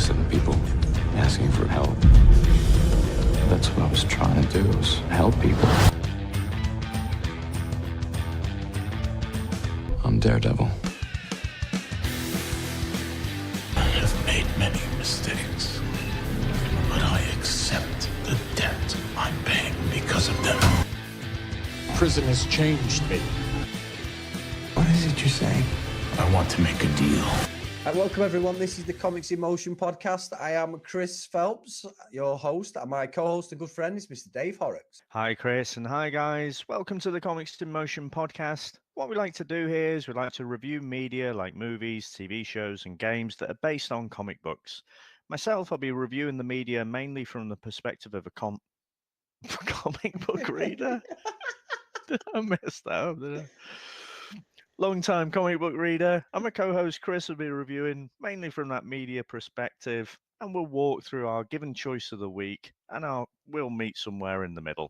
voice of the people asking for help. That's what I was trying to do, was help people. I'm Daredevil. I have made many mistakes, but I accept the debt I'm paying because of them. Prison has changed me. What is it you're saying? I want to make a deal. Welcome everyone, this is the Comics in Motion podcast. I am Chris Phelps, your host, and my co-host and good friend is Mr. Dave Horrocks. Hi Chris and hi guys, welcome to the Comics in Motion podcast. What we like to do here is we like to review media like movies, TV shows and games that are based on comic books. Myself, I'll be reviewing the media mainly from the perspective of a comic book reader. I messed that up, didn't I? Long-time comic book reader. I'm a co-host, Chris, will be reviewing mainly from that media perspective, and we'll walk through our given choice of the week, and we'll meet somewhere in the middle.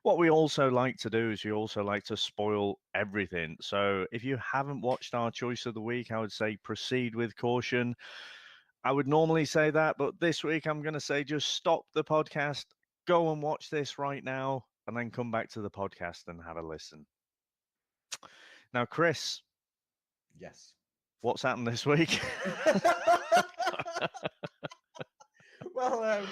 What we also like to do is we also like to spoil everything. So if you haven't watched our choice of the week, I would say proceed with caution. I would normally say that, but this week I'm going to say just stop the podcast, go and watch this right now, and then come back to the podcast and have a listen. Now, Chris. Yes. What's happened this week? Well,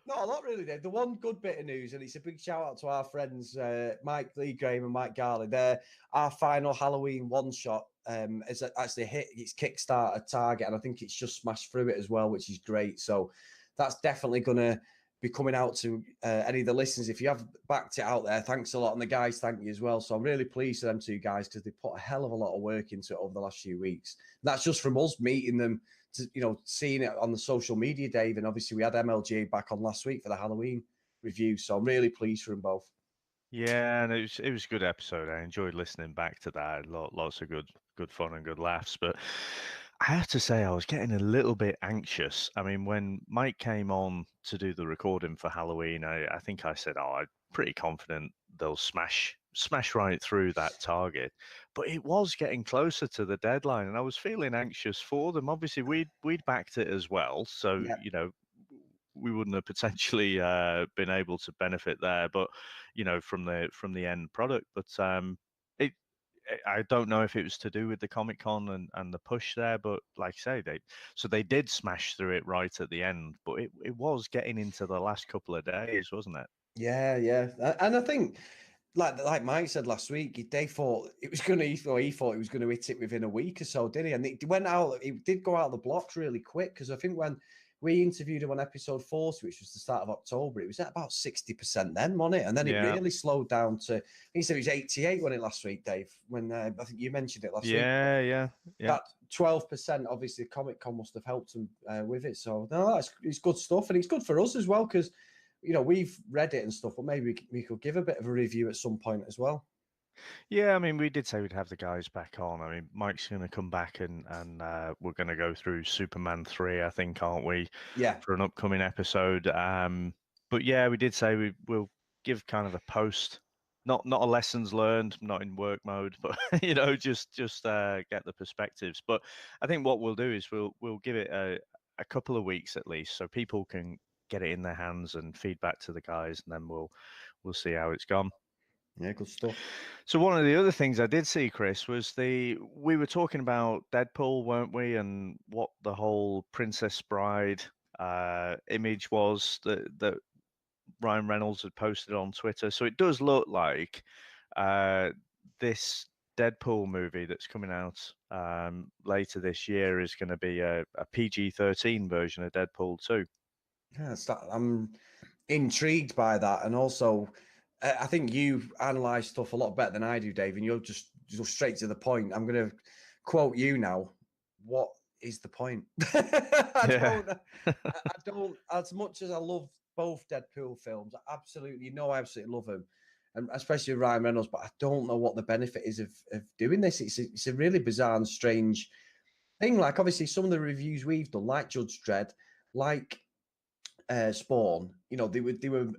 not a lot really, Dave. The one good bit of news, and it's a big shout out to our friends Mike Lee Graham and Mike Garley. They're our final Halloween one-shot has actually hit its Kickstarter target, and I think it's just smashed through it as well, which is great. So that's definitely going to be coming out to any of the listeners. If you have backed it out there, thanks a lot. And the guys, thank you as well. So I'm really pleased for them two guys because they put a hell of a lot of work into it over the last few weeks. And that's just from us meeting them, to, seeing it on the social media, Dave. And obviously we had MLG back on last week for the Halloween review. So I'm really pleased for them both. Yeah, and it was a good episode. I enjoyed listening back to that. Lots of good fun and good laughs. But I have to say, I was getting a little bit anxious. I mean, when Mike came on to do the recording for Halloween, I think I said, I'm pretty confident they'll smash right through that target. But it was getting closer to the deadline, and I was feeling anxious for them. Obviously, we'd backed it as well, so Yeah. We wouldn't have potentially been able to benefit there, but from the end product. But I don't know if it was to do with the Comic-Con and the push there, but like I say, they did smash through it right at the end, but it was getting into the last couple of days, wasn't it? Yeah. And I think, like Mike said last week, they thought it was going to, he thought it was going to hit it within a week or so, didn't he? And it did go out of the blocks really quick, because I think when we interviewed him on episode 40, which was the start of October, it was at about 60% then, wasn't it? And then it really slowed down to, I think he said it was 88 when it last week, Dave, when I think you mentioned it last week. Yeah. That 12%, obviously, Comic-Con must have helped him with it. So, no, it's good stuff. And it's good for us as well, because, we've read it and stuff, but maybe we could give a bit of a review at some point as well. Yeah, I mean, we did say we'd have the guys back on. I mean, Mike's going to come back and we're going to go through Superman 3, I think, aren't we? Yeah. For an upcoming episode. But yeah, we did say we'll give kind of a post, not a lessons learned, not in work mode, but just get the perspectives. But I think what we'll do is we'll give it a couple of weeks at least, so people can get it in their hands and feedback to the guys, and then we'll see how it's gone. Yeah, good stuff. So one of the other things I did see, Chris, was we were talking about Deadpool, weren't we? And what the whole Princess Bride image was that Ryan Reynolds had posted on Twitter. So it does look like this Deadpool movie that's coming out later this year is going to be a PG-13 version of Deadpool 2. Yeah, I'm intrigued by that. And also, I think you analyze stuff a lot better than I do, Dave, and you're just straight to the point. I'm going to quote you now. What is the point? I don't, as much as I love both Deadpool films, I absolutely love them, and especially Ryan Reynolds, but I don't know what the benefit is of doing this. It's a really bizarre and strange thing. Like, obviously, some of the reviews we've done, like Judge Dredd, like Spawn, they were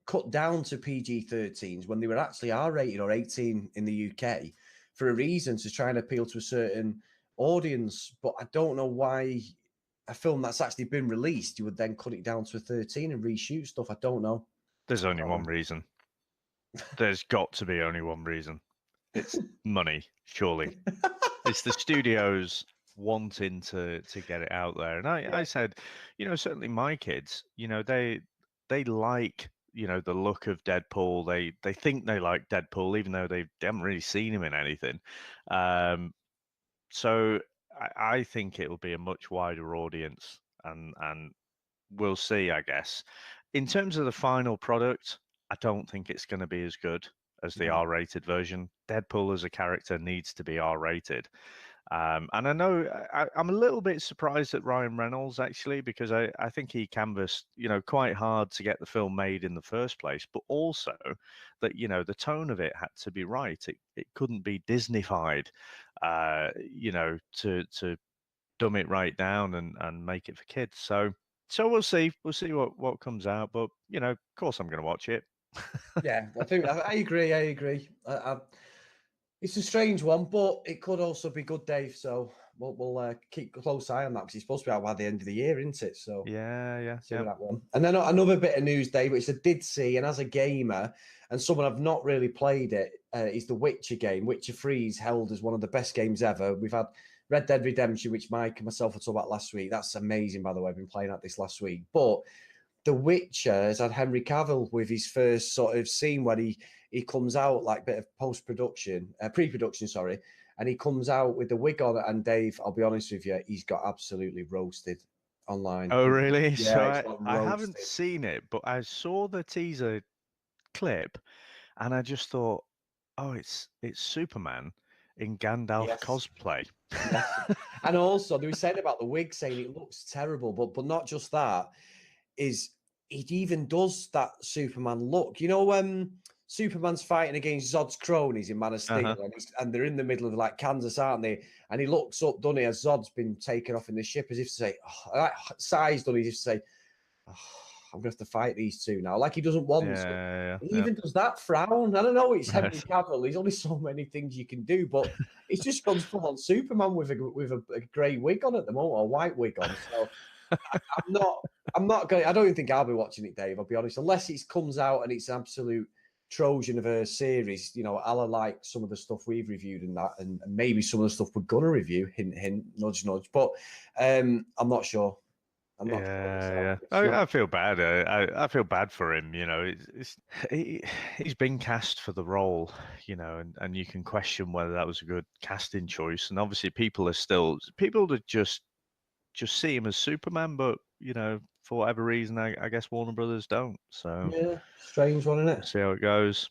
cut down to PG-13s when they were actually R-rated or 18 in the UK for a reason, to try and appeal to a certain audience. But I don't know why a film that's actually been released, you would then cut it down to a 13 and reshoot stuff. I don't know. There's only one reason. There's got to be only one reason. It's money, surely. It's the studios wanting to get it out there. And I said, you know, certainly my kids, you know, they like, you know, the look of Deadpool. They think they like Deadpool, even though they haven't really seen him in anything. So I think it'll be a much wider audience, and we'll see, I guess. In terms of the final product, I don't think it's going to be as good as the R-rated version. Deadpool as a character needs to be R-rated. And I know I'm a little bit surprised at Ryan Reynolds, actually, because I think he canvassed, you know, quite hard to get the film made in the first place, but also that, you know, the tone of it had to be right. It couldn't be Disneyfied, you know, to dumb it right down and make it for kids. So we'll see. We'll see what comes out. But, you know, of course I'm going to watch it. Yeah, I think I agree. I agree. It's a strange one, but it could also be good, Dave. So we'll keep a close eye on that because it's supposed to be out by the end of the year, isn't it? So yeah. that one. And then another bit of news, Dave, which I did see, and as a gamer and someone I've not really played it, is the Witcher game. Witcher 3 is held as one of the best games ever. We've had Red Dead Redemption, which Mike and myself were talking about last week. That's amazing, by the way. I've been playing that this last week, but The Witcher has had Henry Cavill with his first sort of scene where he comes out like bit of post-production, pre-production, sorry, and he comes out with the wig on. And Dave, I'll be honest with you, he's got absolutely roasted online. Oh, really? Yeah, So I haven't seen it, but I saw the teaser clip and I just thought, oh, it's Superman in Gandalf cosplay. Yes. And also they were saying about the wig, saying it looks terrible, but not just that, is it even does that Superman look. You know, Superman's fighting against Zod's cronies in Man of Steel, and they're in the middle of like Kansas, aren't they? And he looks up, doesn't he, as Zod's been taken off in the ship, as if to say, sighs, doesn't he, as if to say, I'm going to have to fight these two now. Like he doesn't want to. He even does that frown. I don't know. It's Henry Cavill. There's only so many things you can do, but it's just gone full on Superman with a grey wig on at the moment, or a white wig on. So I'm not going. I don't even think I'll be watching it, Dave. I'll be honest, unless it comes out and it's an absolute Trojan of a series. You know, I'll like some of the stuff we've reviewed and that, and maybe some of the stuff we're gonna review. Hint, hint, nudge, nudge. But I'm not sure. I'm not. Yeah. I feel bad. I feel bad for him. You know, he's been cast for the role. You know, and you can question whether that was a good casting choice. And obviously, people that just see him as Superman, but you know, for whatever reason, I guess Warner Brothers don't. So yeah, strange one, isn't it? See how it goes.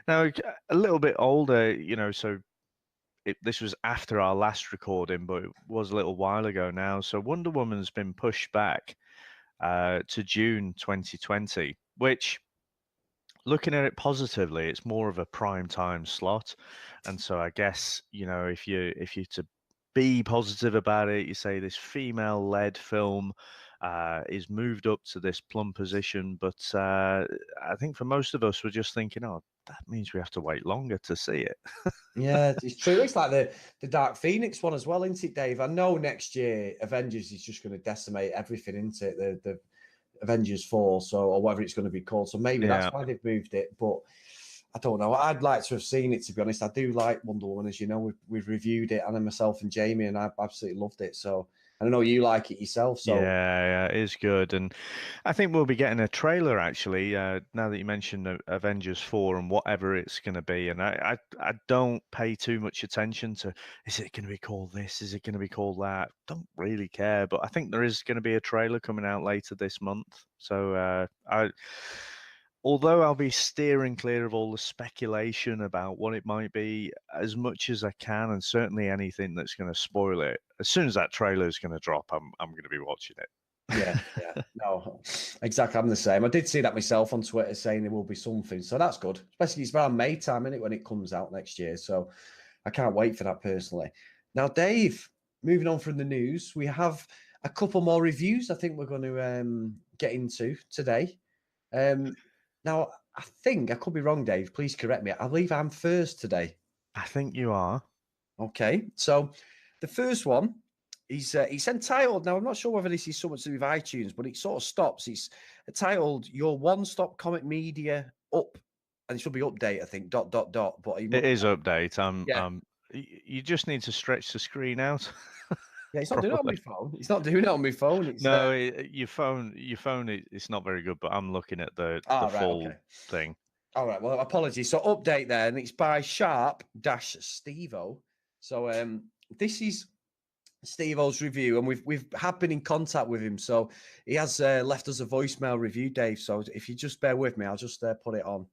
Now, a little bit older, you know, so this was after our last recording, but it was a little while ago now. So Wonder Woman's been pushed back to June 2020, which, looking at it positively, it's more of a prime time slot. And so I guess, you know, if you're to be positive about it, you say this female-led film is moved up to this plum position. But I think for most of us, we're just thinking, oh, that means we have to wait longer to see it. Yeah, it's true. It's like the Dark Phoenix one as well, isn't it, Dave? I know next year Avengers is just going to decimate everything, isn't it? The Avengers 4, or whatever it's going to be called. So maybe that's why they've moved it. But I don't know. I'd like to have seen it, to be honest. I do like Wonder Woman, as you know. We've reviewed it, and myself and Jamie, and I absolutely loved it. So I know you like it yourself. So yeah, it is good, and I think we'll be getting a trailer actually. Now that you mentioned Avengers 4 and whatever it's going to be, and I don't pay too much attention to, is it going to be called this? Is it going to be called that? Don't really care, but I think there is going to be a trailer coming out later this month. So although I'll be steering clear of all the speculation about what it might be as much as I can, and certainly anything that's going to spoil it, as soon as that trailer is going to drop, I'm going to be watching it. Yeah. No, exactly. I'm the same. I did see that myself on Twitter saying there will be something. So that's good. Especially it's around May time, isn't it, when it comes out next year. So I can't wait for that personally. Now, Dave, moving on from the news, we have a couple more reviews I think we're going to get into today. Now, I think, I could be wrong, Dave, please correct me. I believe I'm first today. I think you are. Okay, so the first one He's entitled, now I'm not sure whether this is something to do with iTunes, but it sort of stops. It's titled Your One-Stop Comic Media Up, and it should be update, I think, ... But it is update. Yeah. You just need to stretch the screen out. Yeah, it's not doing it on my phone. It's not doing it on my phone. It's no, your phone. It's not very good. But I'm looking at the full thing. All right. Well, apologies. So update there, and it's by Sharp-Stevo. So this is Steve-O's review, and we've been in contact with him. So he has left us a voicemail review, Dave. So if you just bear with me, I'll just put it on.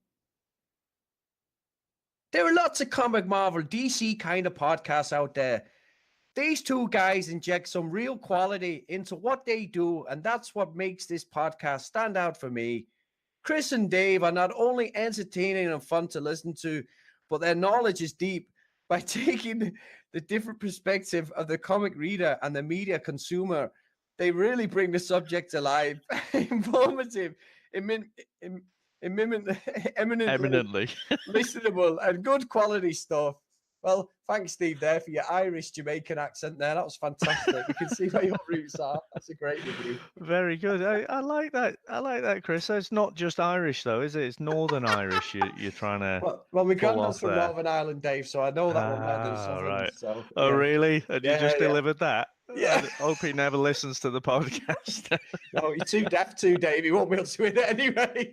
There are lots of comic, Marvel, DC kind of podcasts out there. These two guys inject some real quality into what they do, and that's what makes this podcast stand out for me. Chris and Dave are not only entertaining and fun to listen to, but their knowledge is deep. By taking the different perspective of the comic reader and the media consumer, they really bring the subject to life. Informative, eminently listenable, and good quality stuff. Well, thanks, Steve, there for your Irish Jamaican accent there. That was fantastic. You can see where your roots are. That's a great review. Very good. I like that. I like that, Chris. It's not just Irish, though, is it? It's Northern Irish you're trying to. Well, my granddad's from Northern Ireland, Dave, so I know that one better than Southern. Right. So, oh, really? And you just delivered that? Yeah. I hope he never listens to the podcast. No, you're too deaf to, Dave. He won't be able to win it anyway.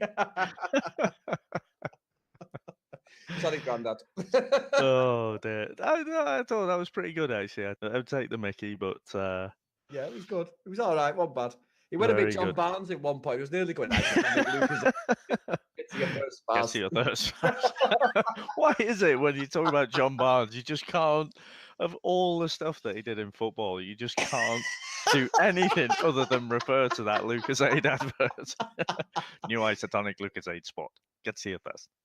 Sorry, Grandad. oh, dear. I thought that was pretty good, actually. I'd take the Mickey, but... Yeah, it was good. It was all right. Wasn't bad. He went a bit John Barnes at one point. It was nearly going Get to your first pass. Get to your first pass. Why is it when you talk about John Barnes, you just can't... Of all the stuff that he did in football, you just can't do anything other than refer to that Lucasade advert. New isotonic Lucasade spot. Get to you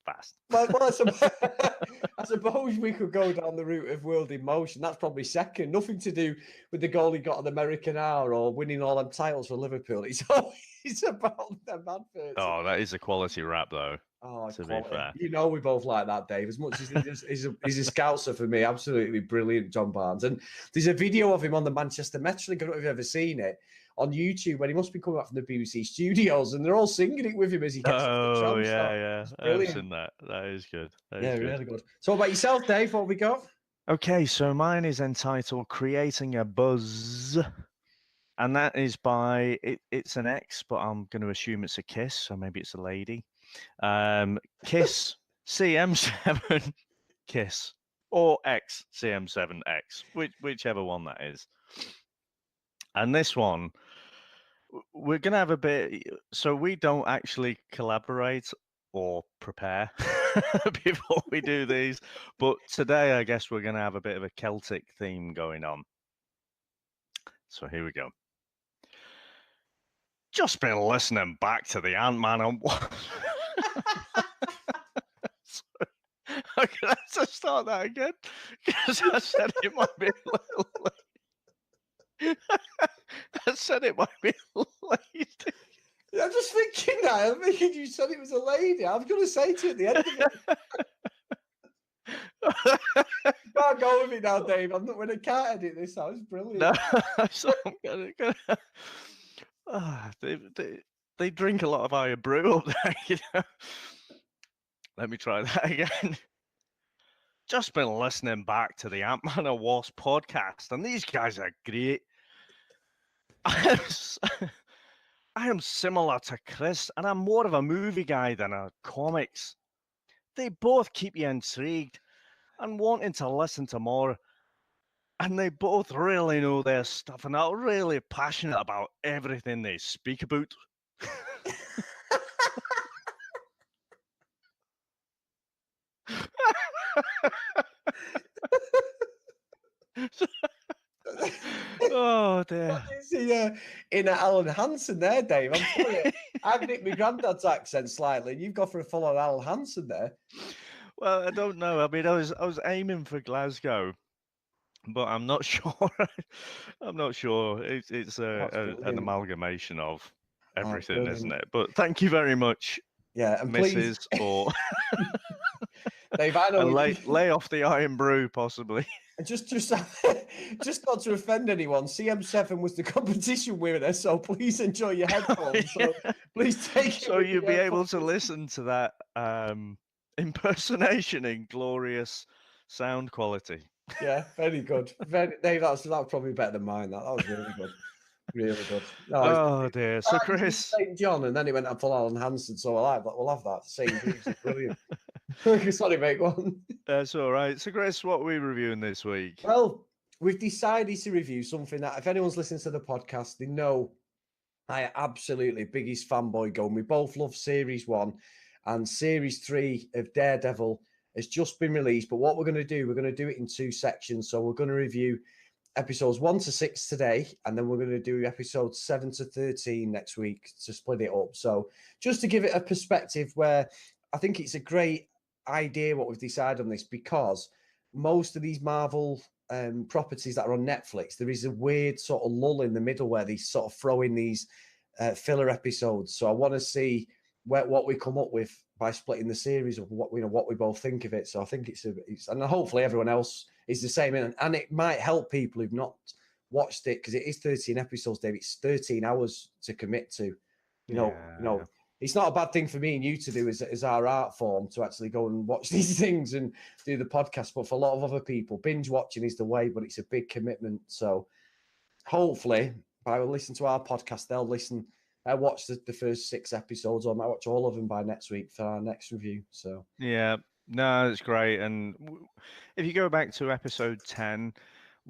fast. Well, I suppose we could go down the route of World in Motion. That's probably second. Nothing to do with the goal he got on American Hour or winning all them titles for Liverpool. It's always about them adverts. Oh, that is a quality rap, though. Oh, to be fair. You know we both like that, Dave. As much as he's a scouser for me, absolutely brilliant, John Barnes. And there's a video of him on the Manchester Metro. I don't know if you've ever seen it on YouTube when he must be coming back from the BBC studios, and they're all singing it with him as he gets off the tram. Oh, yeah. I've seen that. That is good. Really good. So, what about yourself, Dave? What have we got? Okay, so mine is entitled "Creating a Buzz." And that is by, it's an X, but I'm going to assume it's a Kiss, so maybe it's a lady. Kiss CM7 Kiss or X CM7X, whichever one that is. And this one, we're going to have a bit, so we don't actually collaborate or prepare before we do these, but today I guess we're going to have a bit of a Celtic theme going on. So here we go. Just been listening back to the Ant-Man and what? I'm going to have to start that again because I said it might be a little late. I said it might be a late. I'm just thinking that. I'm thinking you said it was a lady. I was going to say to you at the end of it. You can't go with it now, Dave. I'm not. When I can't edit this, that was brilliant. No, so I'm gonna they drink a lot of iron brew up there, you know. Let me try that again. Just been listening back to the Ant-Man and Wasp podcast, and these guys are great. I am similar to Chris, and I'm more of a movie guy than a comics. They both keep you intrigued and wanting to listen to more. And they both really know their stuff and are really passionate about everything they speak about. Oh, dear. Is he in Alan Hansen there, Dave? I'm telling you, I've nicked my granddad's accent slightly, and you've gone for a full-on Alan Hansen there. Well, I don't know. I mean, I was aiming for Glasgow, but I'm not sure. I'm not sure. It's an amalgamation of everything, isn't it? But thank you very much. Yeah, and Mrs. Please... or Dave, I know and lay off the iron brew, possibly. And just just not to offend anyone, CM7 was the competition winner, so please enjoy your headphones. So please take it. So you'll be able to listen to that impersonation in glorious sound quality. Yeah, very good. Dave, that was probably better than mine. That was really good. Really good. No, Oh dear. So I just Chris, St. John, and then he went up for Alan Hansen. So we'll have that. St. Greaves is brilliant. Sorry, mate. Go on. that's all right. So Chris, what are we reviewing this week? Well, we've decided to review something that if anyone's listening to the podcast, they know I am absolutely biggest fanboy going. We both love Series 1, and Series 3 of Daredevil has just been released. But what we're going to do, we're going to do it in two sections. So we're going to review episodes 1 to 6 today, and then we're going to do episodes 7 to 13 next week to split it up. So just to give it a perspective, where I think it's a great idea what we've decided on this, because most of these Marvel properties that are on Netflix, there is a weird sort of lull in the middle where they sort of throw in these filler episodes. So I want to see what we come up with by splitting the series of what we both think of it. So I think it's and hopefully everyone else is the same, and it might help people who've not watched it, because it is 13 episodes, Dave. It's 13 hours to commit to. You know, it's not a bad thing for me and you to do as our art form, to actually go and watch these things and do the podcast. But for a lot of other people, binge watching is the way, but it's a big commitment. So hopefully by listening to our podcast, they'll watch the first 6 episodes, or I might watch all of them by next week for our next review. So Yeah, no, it's great. And if you go back to episode 10,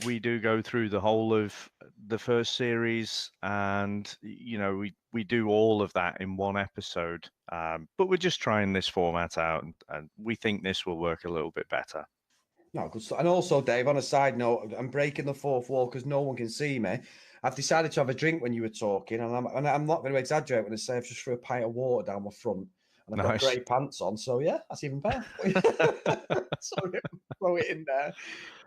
we do go through the whole of the first series, and we do all of that in one episode. But we're just trying this format out, and we think this will work a little bit better. No, good stuff. And also, Dave, on a side note, I'm breaking the fourth wall because no one can see me. I've decided to have a drink when you were talking, and I'm not going to exaggerate when I say I've just threw a pint of water down my front, and I've got grey pants on. So yeah, that's even better. Sorry, throw it in there.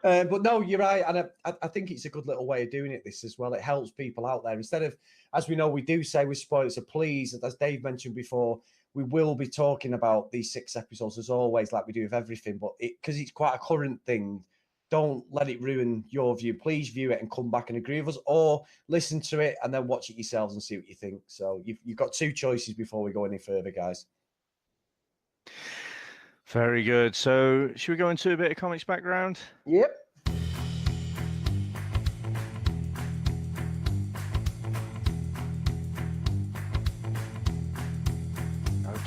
But no, you're right, and I think it's a good little way of doing it. This as well, it helps people out there, instead of, as we know, we do say we spoil it. So please, as Dave mentioned before, we will be talking about these 6 episodes as always, like we do with everything. But because it's quite a current thing, don't let it ruin your view. Please view it and come back and agree with us, or listen to it and then watch it yourselves and see what you think. So you've got 2 choices before we go any further, guys. Very good. So should we go into a bit of comics background? Yep.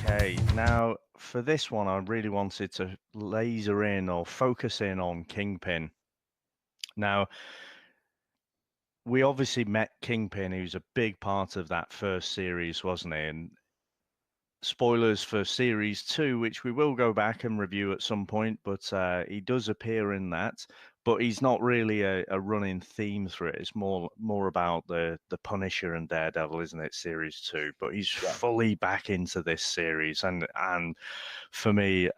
Okay, now for this one, I really wanted to laser in or focus in on Kingpin. Now, we obviously met Kingpin, who's a big part of that first series, wasn't he? And spoilers for series 2, which we will go back and review at some point, but he does appear in that. But he's not really a running theme through it. It's more about the Punisher and Daredevil, isn't it? Series 2, but he's fully back into this series, and for me,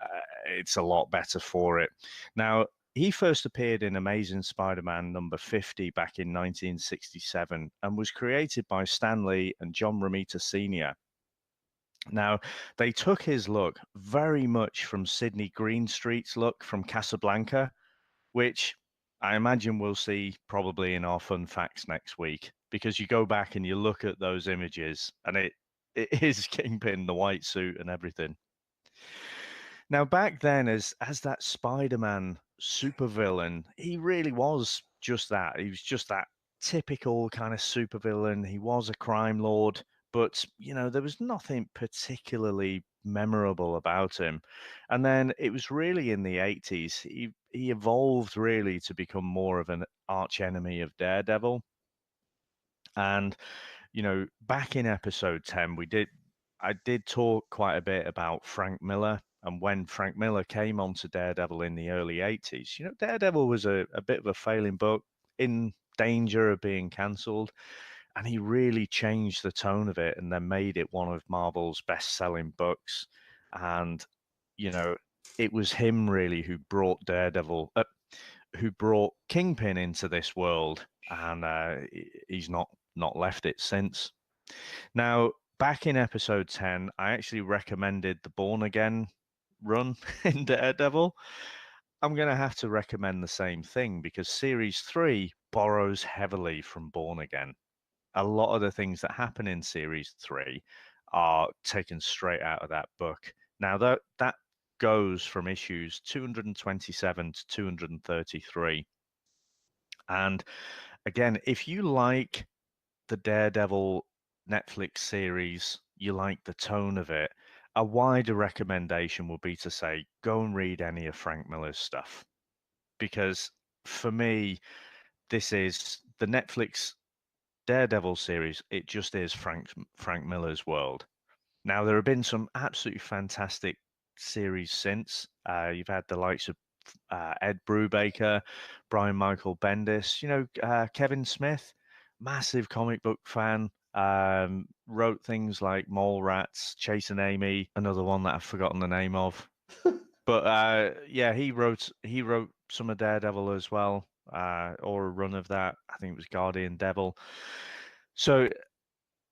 it's a lot better for it. Now, he first appeared in Amazing Spider-Man number 50 back in 1967, and was created by Stan Lee and John Romita Sr. Now, they took his look very much from Sidney Greenstreet's look from Casablanca, which I imagine we'll see probably in our fun facts next week, because you go back and you look at those images and it is Kingpin, the white suit and everything. Now, back then, as that Spider-Man supervillain, he really was just that. He was just that typical kind of supervillain. He was a crime lord, but there was nothing particularly memorable about him. And then it was really in the 80s he evolved really to become more of an arch enemy of Daredevil. And back in episode 10, I did talk quite a bit about Frank Miller. And when Frank Miller came onto Daredevil in the early 80s, Daredevil was a bit of a failing book, in danger of being cancelled. And he really changed the tone of it and then made it one of Marvel's best-selling books. And, it was him really who brought who brought Kingpin into this world. And he's not left it since. Now, back in episode 10, I actually recommended the Born Again run in Daredevil. I'm going to have to recommend the same thing because Series 3 borrows heavily from Born Again. A lot of the things that happen in Series 3 are taken straight out of that book. Now, that goes from issues 227 to 233. And again, if you like the Daredevil Netflix series, you like the tone of it, a wider recommendation would be to say, go and read any of Frank Miller's stuff. Because for me, this is the Netflix Daredevil series. It just is Frank Miller's world. Now, there have been some absolutely fantastic series since. You've had the likes of Ed Brubaker, Brian Michael Bendis, Kevin Smith, massive comic book fan. Wrote things like Mallrats, Chasing Amy, another one that I've forgotten the name of. But yeah, he wrote some of Daredevil as well, or a run of that. I think it was Guardian Devil. So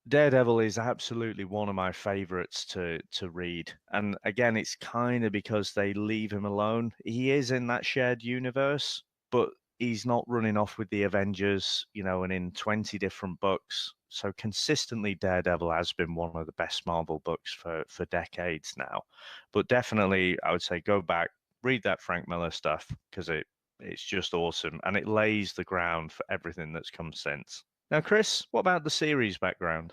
Daredevil is absolutely one of my favorites to read. And again, it's kind of because they leave him alone. He is in that shared universe, but he's not running off with the Avengers, and in 20 different books. So consistently, Daredevil has been one of the best Marvel books for decades now. But definitely, I would say go back, read that Frank Miller stuff because it's just awesome. And it lays the ground for everything that's come since. Now, Chris, what about the series background?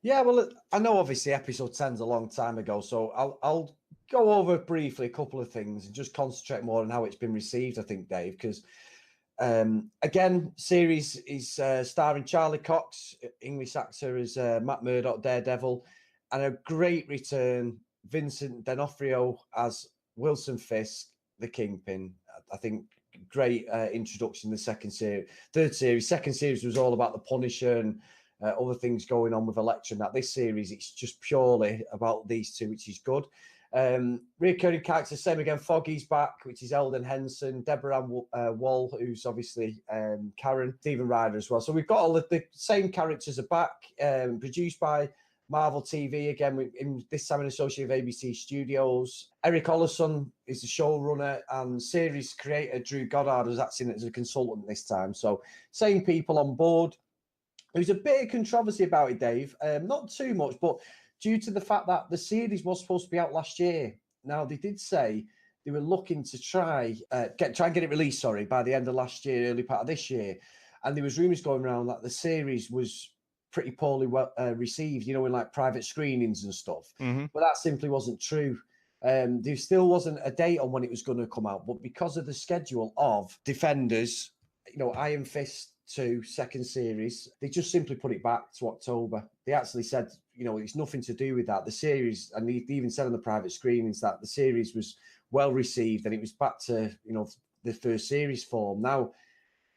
Yeah, well, I know obviously episode 10's a long time ago, so I'll go over briefly a couple of things and just concentrate more on how it's been received, I think, Dave, because again, series is starring Charlie Cox, English actor as Matt Murdock, Daredevil, and a great return, Vincent D'Onofrio as Wilson Fisk, the Kingpin. I think great introduction in the third series. Second series was all about the Punisher and other things going on with Elektra. That this series, it's just purely about these two, which is good. Recurring characters, same again. Foggy's back, which is Eldon Henson, Deborah Ann Wall, who's obviously Karen, Stephen Ryder as well. So we've got all of the same characters are back, produced by Marvel TV, again, in this time in association with ABC Studios. Eric Ollerson is the showrunner, and series creator Drew Goddard was acting as a consultant this time. So same people on board. There's a bit of controversy about it, Dave. Not too much, but due to the fact that the series was supposed to be out last year. Now, they did say they were looking to try and get it released, by the end of last year, early part of this year. And there was rumours going around that the series was pretty poorly received, in like private screenings and stuff. Mm-hmm. But that simply wasn't true. There still wasn't a date on when it was going to come out. But because of the schedule of Defenders, Iron Fist 2 second series, they just simply put it back to October. They actually said, it's nothing to do with that. The series, and they even said on the private screenings that the series was well received and it was back to, the first series form. Now,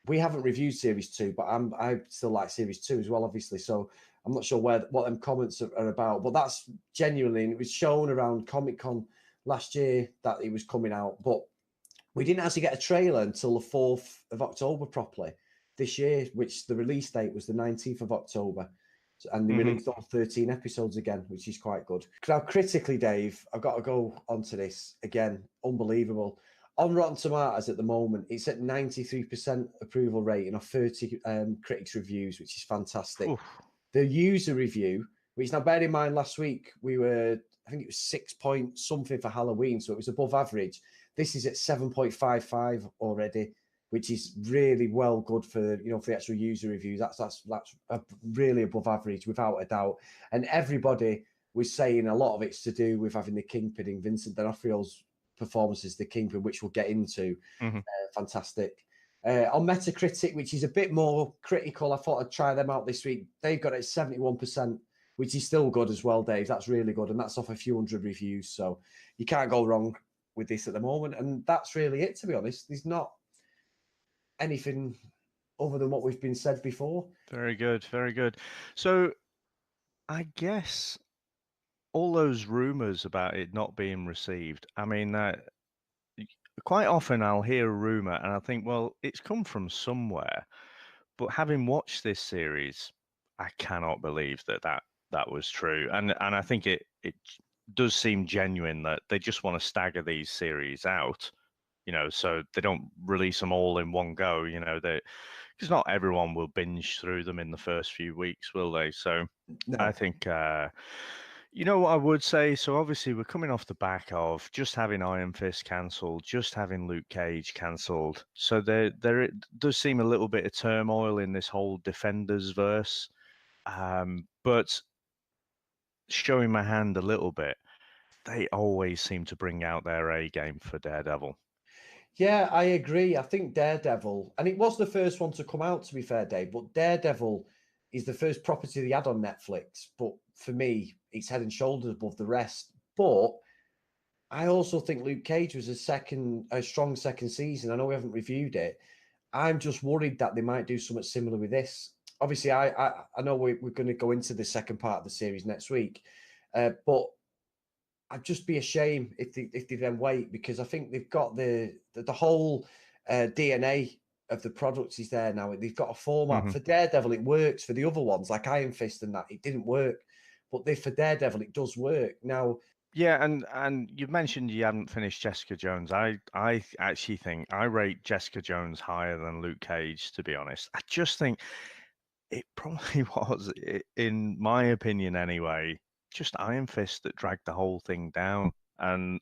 we haven't reviewed series 2, but I still like series 2 as well, obviously. So I'm not sure what them comments are about, but that's genuinely, and it was shown around Comic-Con last year that it was coming out, but we didn't actually get a trailer until the 4th of October properly this year, which the release date was the 19th of October. And they released all 13 episodes again, which is quite good. Now, critically, Dave, I've got to go onto this again. Unbelievable. On Rotten Tomatoes at the moment, it's at 93% approval rating of 30 critics' reviews, which is fantastic. Oof. The user review, which now bear in mind, last week I think it was 6 point something for Halloween, so it was above average. This is at 7.55 already, which is really well good for for the actual user reviews. That's really above average without a doubt. And everybody was saying a lot of it's to do with having the Kingpin in Vincent D'Onofrio's performance as the Kingpin, which we'll get into. Fantastic. On Metacritic, which is a bit more critical, I thought I'd try them out this week. They've got it at 71%, which is still good as well, Dave. That's really good, and that's off a few hundred reviews, so you can't go wrong with this at the moment. And that's really it, to be honest. There's not anything other than what we've been said before. Very good, very good. So I guess all those rumors about it not being received, I mean, quite often I'll hear a rumor and I think, well, it's come from somewhere. But having watched this series, I cannot believe that was true. And I think it does seem genuine that they just want to stagger these series out so they don't release them all in one go, because not everyone will binge through them in the first few weeks, will they? So No. I think, what I would say, so obviously we're coming off the back of just having Iron Fist cancelled, just having Luke Cage cancelled. So there does seem a little bit of turmoil in this whole Defenders verse. But showing my hand a little bit, they always seem to bring out their A game for Daredevil. Yeah, I agree. I think Daredevil, and it was the first one to come out, to be fair, Dave, but Daredevil is the first property they had on Netflix. But for me, it's head and shoulders above the rest. But I also think Luke Cage was a strong second season. I know we haven't reviewed it. I'm just worried that they might do something similar with this. Obviously, I know we're going to go into the second part of the series next week, but I'd just be ashamed if they then wait, because I think they've got the whole DNA of the product is there now. They've got a format for Daredevil. It works for the other ones like Iron Fist and that. It didn't work, but for Daredevil it does work now. Yeah, and you mentioned you haven't finished Jessica Jones. I actually think I rate Jessica Jones higher than Luke Cage, to be honest. I just think it probably was, in my opinion anyway, just Iron Fist that dragged the whole thing down. And,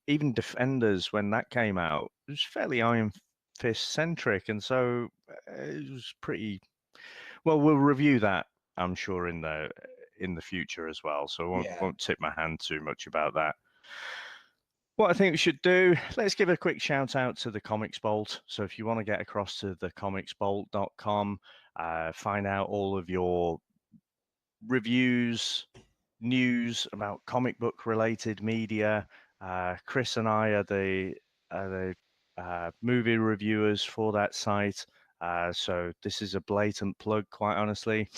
even Defenders, when that came out, it was fairly Iron Fist centric. And so it was pretty, well, we'll review that, I'm sure, in the future as well. So I won't tip my hand too much about that. What I think we should do, let's give a quick shout out to the Comics Bolt. So if you want to get across to thecomicsbolt.com, find out all of your reviews, news about comic book related media. Chris and I are the movie reviewers for that site. So this is a blatant plug, quite honestly.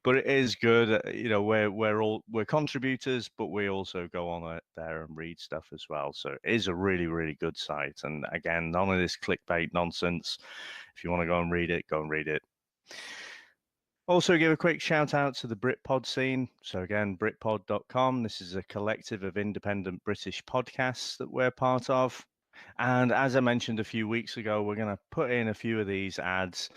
But it is good. We're contributors, but we also go on there and read stuff as well. So it is a really, really good site. And again, none of this clickbait nonsense. If you want to go and read it, go and read it. Also, give a quick shout out to the Britpodscene. So again, britpod.com. This is a collective of independent British podcasts that we're part of. And as I mentioned a few weeks ago, we're going to put in a few of these ads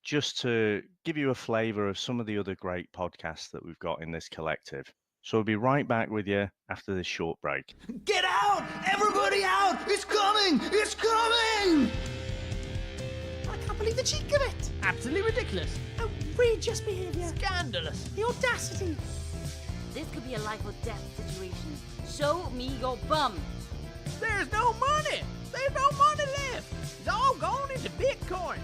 just to give you a flavor of some of the other great podcasts that we've got in this collective. So we'll be right back with you after this short break. Get out! Everybody out! It's coming! It's coming! I can't believe the cheek of it! Absolutely ridiculous. Outrageous behaviour! Scandalous. The audacity! This could be a life or death situation. Show me your bum. There's no money. There's no money left. It's all gone into Bitcoin.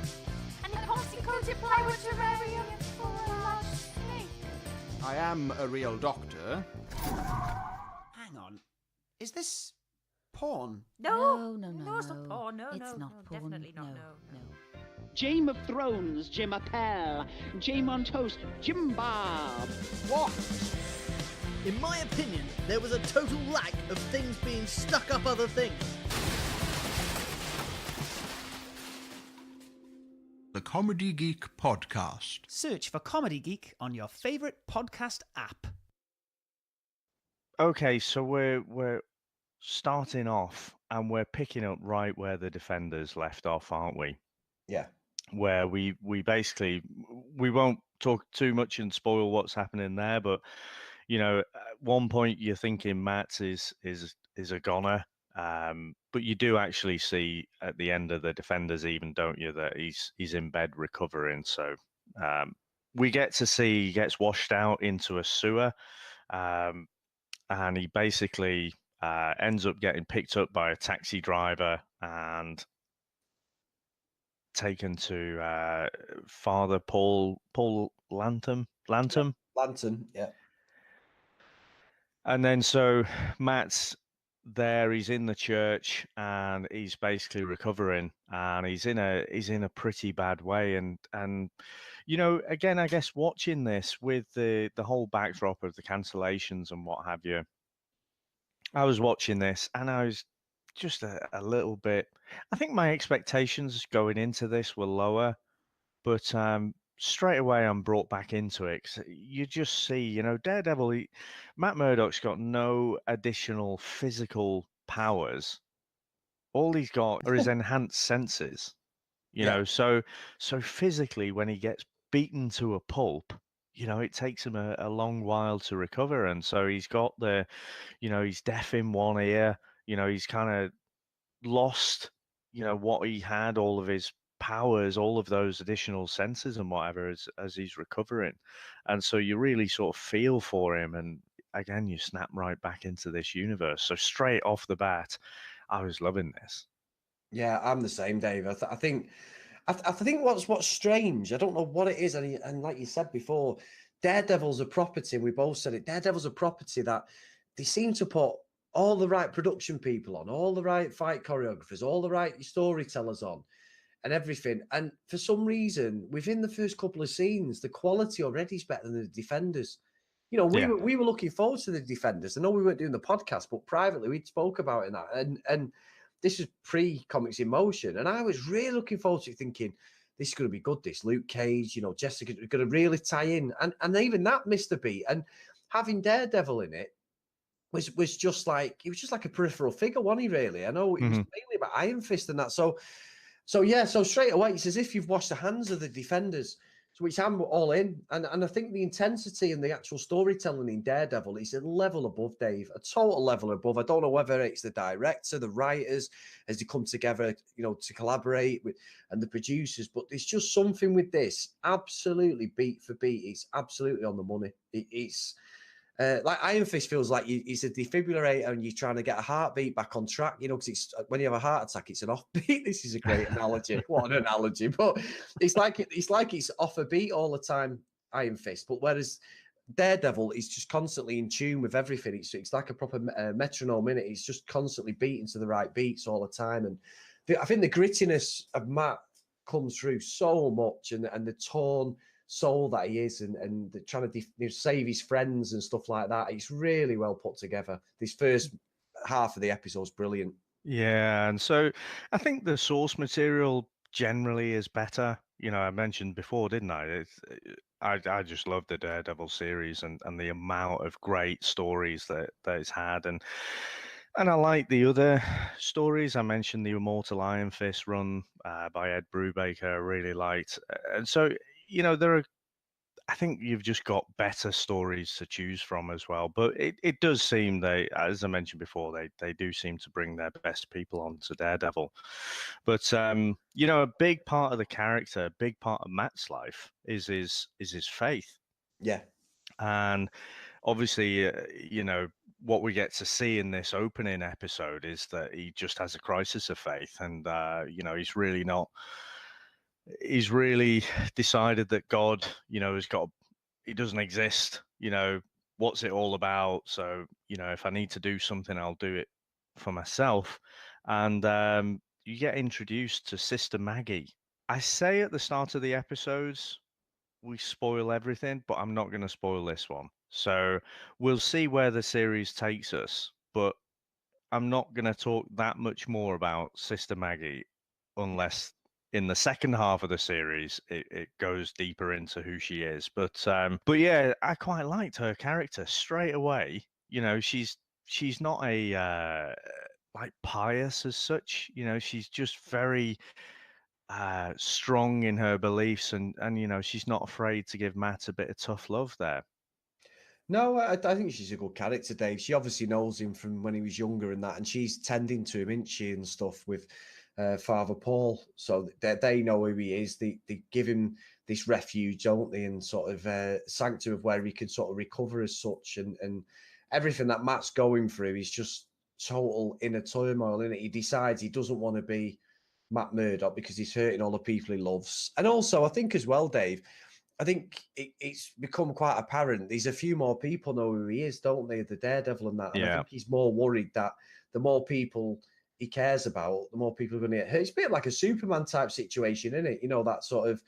And it costs you to play with terrarium for a lost snake. I am a real doctor. Hang on. Is this porn? No, It's not porn. No, it's not porn. definitely not. No. Game of Thrones, Jim Appel, Jim on Toast, Jim Bob. What? In my opinion, there was a total lack of things being stuck up other things. The Comedy Geek Podcast. Search for Comedy Geek on your favourite podcast app. Okay, so we're starting off and we're picking up right where the Defenders left off, aren't we? Yeah. Where we basically, we won't talk too much and spoil what's happening there, but at one point you're thinking Matt is a goner, but you do actually see at the end of the Defenders, even, don't you, that he's in bed recovering. So we get to see he gets washed out into a sewer, and he basically ends up getting picked up by a taxi driver and taken to Father Paul Lantham. Lantern, yeah. And then so Matt's there, he's in the church and he's basically recovering, and he's in a pretty bad way. And again, I guess watching this with the whole backdrop of the cancellations and what have you, I was watching this and I was just a little bit, I think my expectations going into this were lower, but straight away I'm brought back into it, 'cause you just see, Daredevil, Matt Murdock's got no additional physical powers, all he's got are his enhanced senses. You Yeah. know, so physically, when he gets beaten to a pulp, you know, it takes him a long while to recover. And so he's got he's deaf in one ear. You know, he's kind of lost, what he had, all of his powers, all of those additional senses and whatever as he's recovering. And so you really sort of feel for him. And again, you snap right back into this universe. So straight off the bat, I was loving this. Yeah, I'm the same, Dave. I think, I think what's strange. I don't know what it is, and like you said before, Daredevil's a property. We both said it. Daredevil's a property that they seem to put all the right production people on, all the right fight choreographers, all the right storytellers on, and everything. And for some reason, within the first couple of scenes, the quality already is better than the Defenders. You know, Yeah. we were looking forward to the Defenders. I know we weren't doing the podcast, but privately we spoke about it and that. And this is pre-Comics in Motion, and I was really looking forward to it, thinking this is going to be good. This Luke Cage, Jessica, going to really tie in, and even that missed a beat. And having Daredevil in it was just like a peripheral figure, wasn't he? Really, I know it was mainly about Iron Fist and that. So straight away, it's as if you've washed the hands of the Defenders. So which I'm all in, and I think the intensity and the actual storytelling in Daredevil is a level above, Dave, a total level above. I don't know whether it's the director, the writers, as they come together, to collaborate with, and the producers, but there's just something with this, absolutely beat for beat. It's absolutely on the money. It's like Iron Fist feels like it's a defibrillator and you're trying to get a heartbeat back on track, because it's when you have a heart attack, it's an offbeat. This is a great analogy. What an analogy. But it's like it's off a beat all the time, Iron Fist. But whereas Daredevil is just constantly in tune with everything. It's like a proper metronome, in it. It's just constantly beating to the right beats all the time. And I think the grittiness of Matt comes through so much, and the torn soul that he is, and trying to save his friends and stuff like that. It's really well put together. This first half of the episode is brilliant. Yeah, and so I think the source material generally is better. I mentioned before, didn't I? I just love the Daredevil series and the amount of great stories that it's had, and I like the other stories. I mentioned the Immortal Iron Fist run by Ed Brubaker. I really liked, and so I think you've just got better stories to choose from as well. But it does seem as I mentioned before, they do seem to bring their best people on to Daredevil. But a big part of the character, a big part of Matt's life is his faith. Yeah. And obviously, what we get to see in this opening episode is that he just has a crisis of faith, and he's really decided that God, he doesn't exist. What's it all about? So, if I need to do something, I'll do it for myself. And you get introduced to Sister Maggie. I say at the start of the episodes, we spoil everything, but I'm not going to spoil this one. So we'll see where the series takes us, but I'm not going to talk that much more about Sister Maggie unless in the second half of the series it goes deeper into who she is. But yeah, I quite liked her character straight away. She's not a like pious as such. She's just very strong in her beliefs, and she's not afraid to give Matt a bit of tough love there. No, I think she's a good character, Dave. She obviously knows him from when he was younger and that, and she's tending to him, isn't she, and stuff with Father Paul. So they know who he is. They give him this refuge, don't they, and sort of sanctum of where he can sort of recover as such, and everything that Matt's going through is just total inner turmoil, innit? He decides he doesn't want to be Matt Murdock because he's hurting all the people he loves. And also, I think as well, Dave, I think it's become quite apparent. There's a few more people know who he is, don't they? The Daredevil and that. And I think he's more worried that the more people he cares about, the more people are going to get hurt. It's a bit like a Superman type situation, isn't it? That sort of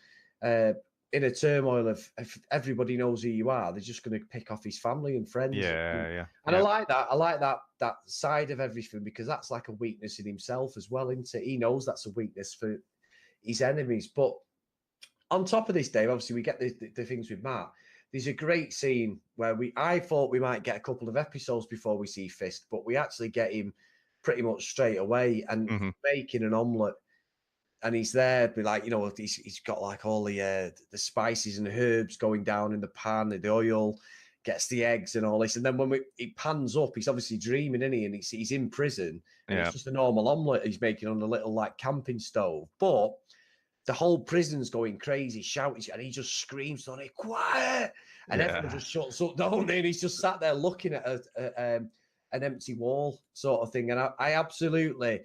inner turmoil of if everybody knows who you are, they're just going to pick off his family and friends. Yeah. And I like that. I like that side of everything, because that's like a weakness in himself as well, isn't it? He knows that's a weakness for his enemies. But on top of this, Dave, obviously we get the things with Matt. There's a great scene where I thought we might get a couple of episodes before we see Fist, but we actually get him pretty much straight away and making an omelette. And he's there, be like, he's got like all the spices and herbs going down in the pan, the oil, gets the eggs and all this. And then when it pans up, he's obviously dreaming, isn't he? And he's in prison. And it's just a normal omelette he's making on a little like camping stove. But the whole prison's going crazy, shouting, and he just screams on it, quiet. And everyone just shuts up, don't they? And he's just sat there looking at an empty wall sort of thing. And I absolutely...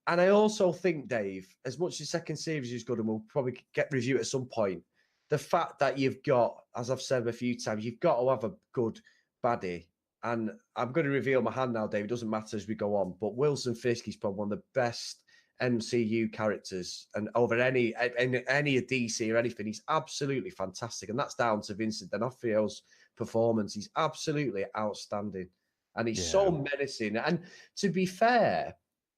And I also think, Dave, as much as the second series is good, and we'll probably review it at some point, the fact that you've got, as I've said a few times, you've got to have a good baddie. And I'm going to reveal my hand now, Dave. It doesn't matter as we go on, but Wilson Fisk is probably one of the best MCU characters, and over any of DC or anything, he's absolutely fantastic. And that's down to Vincent D'Onofrio's performance. He's absolutely outstanding, and he's so menacing. And to be fair,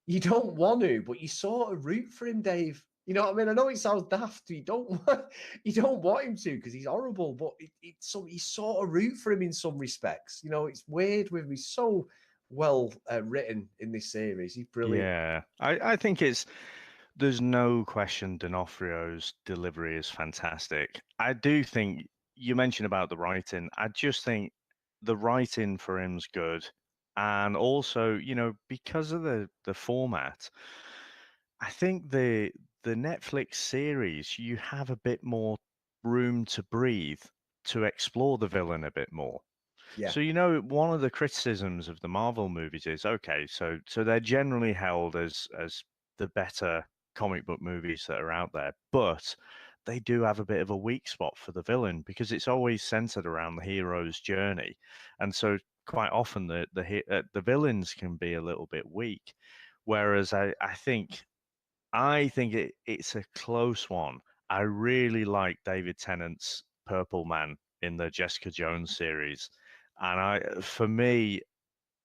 you don't want to, but you sort of root for him, Dave. You know what I mean? I know it sounds daft. You don't want him to because he's horrible, but you sort of root for him in some respects. It's weird with him. He's so well written in this series. He's brilliant. Yeah, I think there's no question D'Onofrio's delivery is fantastic. I do think you mentioned about the writing. I just think the writing for him's good. And also, because of the format, I think the Netflix series, you have a bit more room to breathe to explore the villain a bit more. Yeah. So, one of the criticisms of the Marvel movies is, okay, so they're generally held as the better comic book movies that are out there, but they do have a bit of a weak spot for the villain because it's always centered around the hero's journey. And so quite often the villains can be a little bit weak, whereas I think it's a close one. I really like David Tennant's Purple Man in the Jessica Jones series, and for me,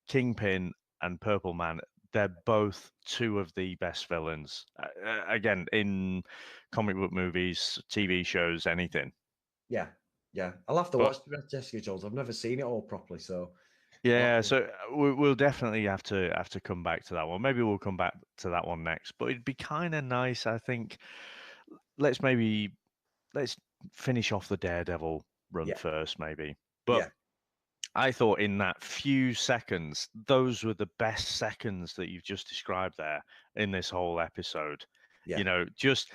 Kingpin and Purple Man, they're both two of the best villains. Again, in comic book movies, TV shows, anything. Yeah. I'll have to watch Jessica Jones. I've never seen it all properly, so. Yeah, so we'll definitely have to come back to that one. Maybe we'll come back to that one next. But it'd be kind of nice, I think. Let's finish off the Daredevil run first, maybe. But I thought in that few seconds, those were the best seconds that you've just described there in this whole episode. Yeah. Just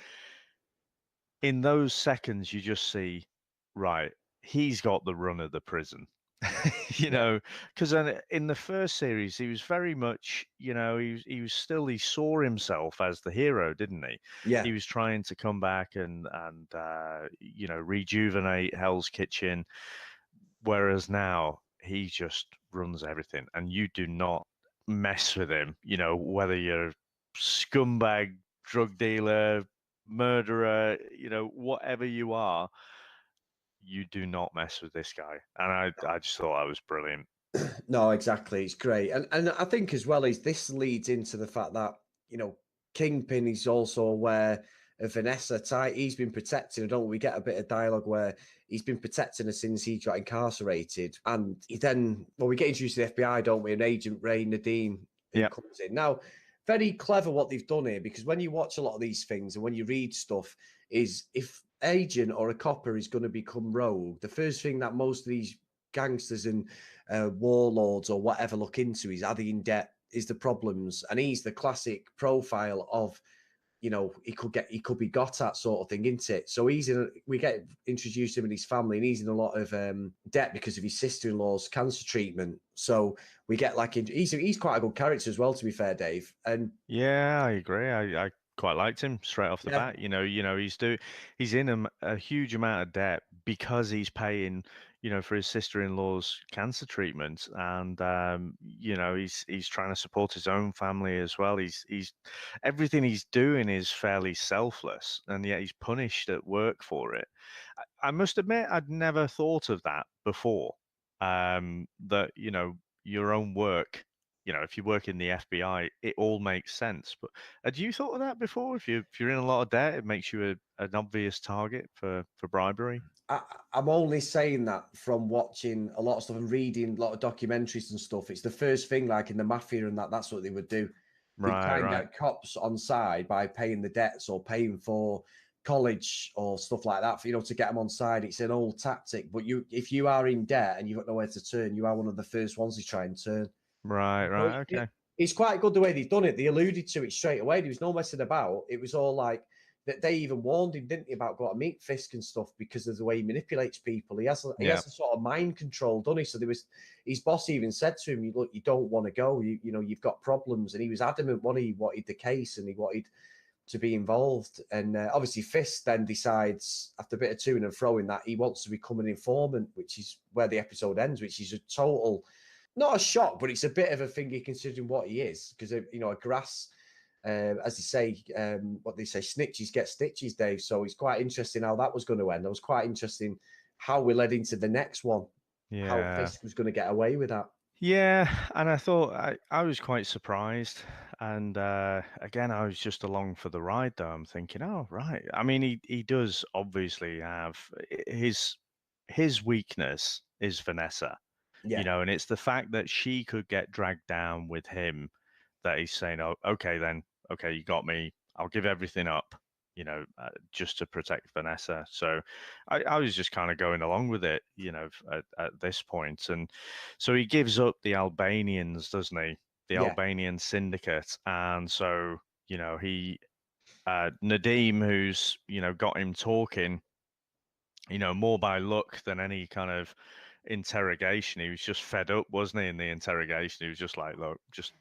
in those seconds, you just see, right, he's got the run of the prison. Because in the first series, he was very much, he saw himself as the hero, didn't he? Yeah. He was trying to come back and rejuvenate Hell's Kitchen, whereas now he just runs everything, and you do not mess with him. Whether you're scumbag, drug dealer, murderer, whatever you are. You do not mess with this guy. And I just thought that was brilliant. No, exactly. It's great. And I think as well as this leads into the fact that, Kingpin is also aware of Vanessa. He's been protecting her, we get a bit of dialogue where he's been protecting her since he got incarcerated. And we get introduced to the FBI, don't we? And Agent Ray Nadeem comes in. Now, very clever what they've done here, because when you watch a lot of these things and when you read stuff, is if agent or a copper is going to become rogue, the first thing that most of these gangsters and warlords or whatever look into is, are they in debt? Is the problems? And he's the classic profile of, he could be got at sort of thing, isn't it? So we get introduced to him and his family, and he's in a lot of debt because of his sister-in-law's cancer treatment. So we get he's quite a good character as well, to be fair, Dave. And yeah, I agree. I quite liked him straight off the bat. He's in a huge amount of debt because he's paying, for his sister-in-law's cancer treatment, and he's trying to support his own family as well. He's everything he's doing is fairly selfless, and yet he's punished at work for it. I must admit, I'd never thought of that before. That your own work if you work in the FBI, it all makes sense. But had you thought of that before? If you're in a lot of debt, it makes you an obvious target for bribery. I'm only saying that from watching a lot of stuff and reading a lot of documentaries and stuff. It's the first thing, like in the mafia and that's what they would do. They try and get cops on side by paying the debts or paying for college or stuff like that, for to get them on side. It's an old tactic, but if you are in debt and you've got nowhere to turn, you are one of the first ones to try and turn. Right, okay. It's quite good the way they've done it. They alluded to it straight away. There was no messing about. It was all like that. They even warned him, didn't they, about going to meet Fisk and stuff because of the way he manipulates people. He has a sort of mind control, doesn't he? So his boss even said to him, "Look, you don't want to go. You've got problems." And he was adamant when he wanted the case and he wanted to be involved. And obviously Fisk then decides, after a bit of toing and froing, that he wants to become an informant, which is where the episode ends, which is a total, not a shock, but it's a bit of a thingy considering what he is. Because, a grass, as they say, what they say, snitches get stitches, Dave. So it's quite interesting how that was going to end. It was quite interesting how we led into the next one. Yeah. How Fisk was going to get away with that. Yeah, and I thought I was quite surprised. And again, I was just along for the ride, though. I'm thinking, oh, right. I mean, he does obviously have his weakness is Vanessa, and it's the fact that she could get dragged down with him that he's saying, oh, okay, then, okay, you got me. I'll give everything up, just to protect Vanessa. So I was just kind of going along with it, at this point. And so he gives up the Albanians, doesn't he? The Albanian syndicate. And so, he, Nadim, who's, got him talking, more by luck than any kind of interrogation. He was just fed up, wasn't he, in the interrogation? He was just like, look, just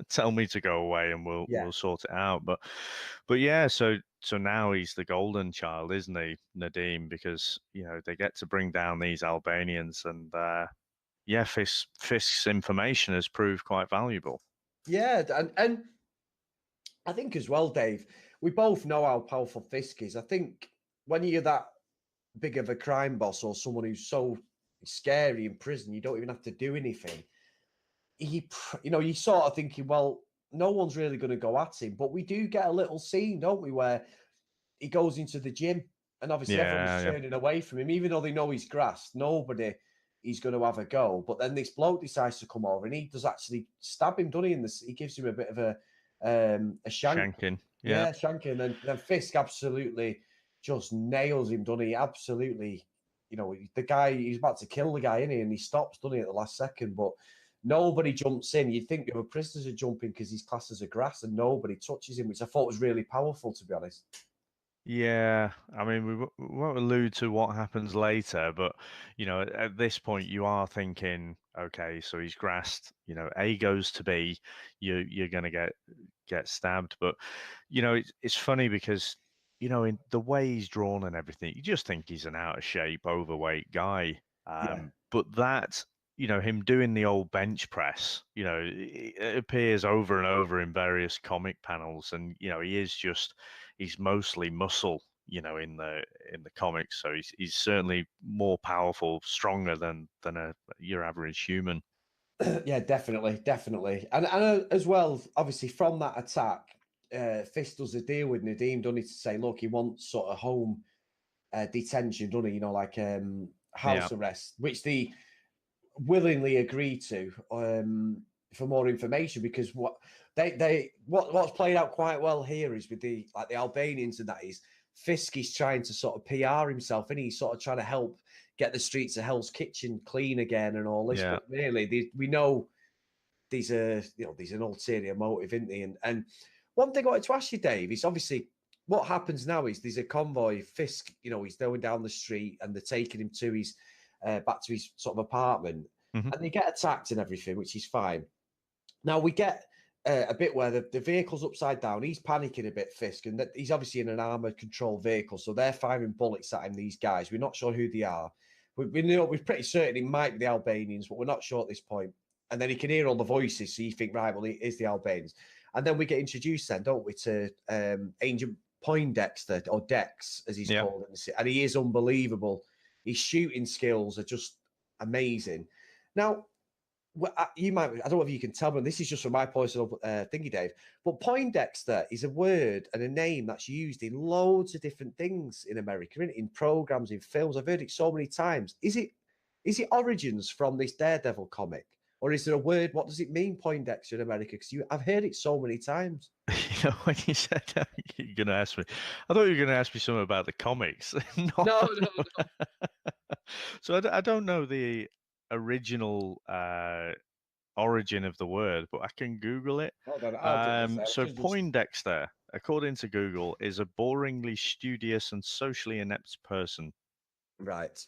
tell me to go away and we'll sort it out. But yeah, so now he's the golden child, isn't he, Nadim? Because, they get to bring down these Albanians and Fisk's information has proved quite valuable. Yeah, and I think as well, Dave, we both know how powerful Fisk is. I think when you're that big of a crime boss or someone who's so scary in prison, you don't even have to do anything. You sort of thinking, well, no one's really going to go at him, but we do get a little scene, don't we, where he goes into the gym and obviously everyone's turning away from him, even though they know he's grassed. Nobody is going to have a go. But then this bloke decides to come over and he does actually stab him, doesn't he? He gives him a bit of a shank. Shanking. Yeah, shanking. And then Fisk absolutely just nails him, doesn't he? Absolutely. The guy, he's about to kill the guy, isn't he? And he stops, doesn't he, at the last second. But nobody jumps in. You'd think the other prisoners are jumping because he's classed as a grass and nobody touches him, which I thought was really powerful, to be honest. Yeah, I mean, we won't allude to what happens later, but, at this point you are thinking, okay, so he's grassed, A goes to B, you're going to get stabbed. But, it's funny because, in the way he's drawn and everything, you just think he's an out of shape, overweight guy. But that, him doing the old bench press, it appears over and over in various comic panels. And, he's mostly muscle, in the comics. So he's certainly more powerful, stronger than your average human. Yeah, definitely. And as well, obviously, from that attack, Fisk does a deal with Nadim, doesn't he, to say, look, he wants sort of home detention, doesn't he? Like house arrest, which they willingly agree to for more information, because what's played out quite well here is with the Albanians, and that is Fisk is trying to sort of PR himself, and he's sort of trying to help get the streets of Hell's Kitchen clean again and all this. But really, we know there's an ulterior motive, isn't there? And one thing I wanted to ask you, Dave, is obviously what happens now is there's a convoy. Fisk, he's going down the street and they're taking him to his back to his sort of apartment, and they get attacked and everything, which is fine. Now we get a bit where the vehicle's upside down. He's panicking a bit, Fisk, and he's obviously in an armored control vehicle, so they're firing bullets at him. These guys, we're not sure who they are. We're pretty certain it might be the Albanians, but we're not sure at this point. And then he can hear all the voices, so you think, right, well, it is the Albanians. And then we get introduced then, don't we, to Agent Poindexter, or Dex, as he's called. And he is unbelievable. His shooting skills are just amazing. Now, well, you might, I don't know if you can tell me, this is just from my personal thingy, Dave, but Poindexter is a word and a name that's used in loads of different things in America, in programs, in films. I've heard it so many times. Is it origins from this Daredevil comic? Or is there a word? What does it mean, Poindexter in America? Because I've heard it so many times. You know, when you said that, you're going to ask me, I thought you were going to ask me something about the comics. No. So I don't know the original origin of the word, but I can Google it. Hold on, I'll do this. So Poindexter, according to Google, is a boringly studious and socially inept person. Right.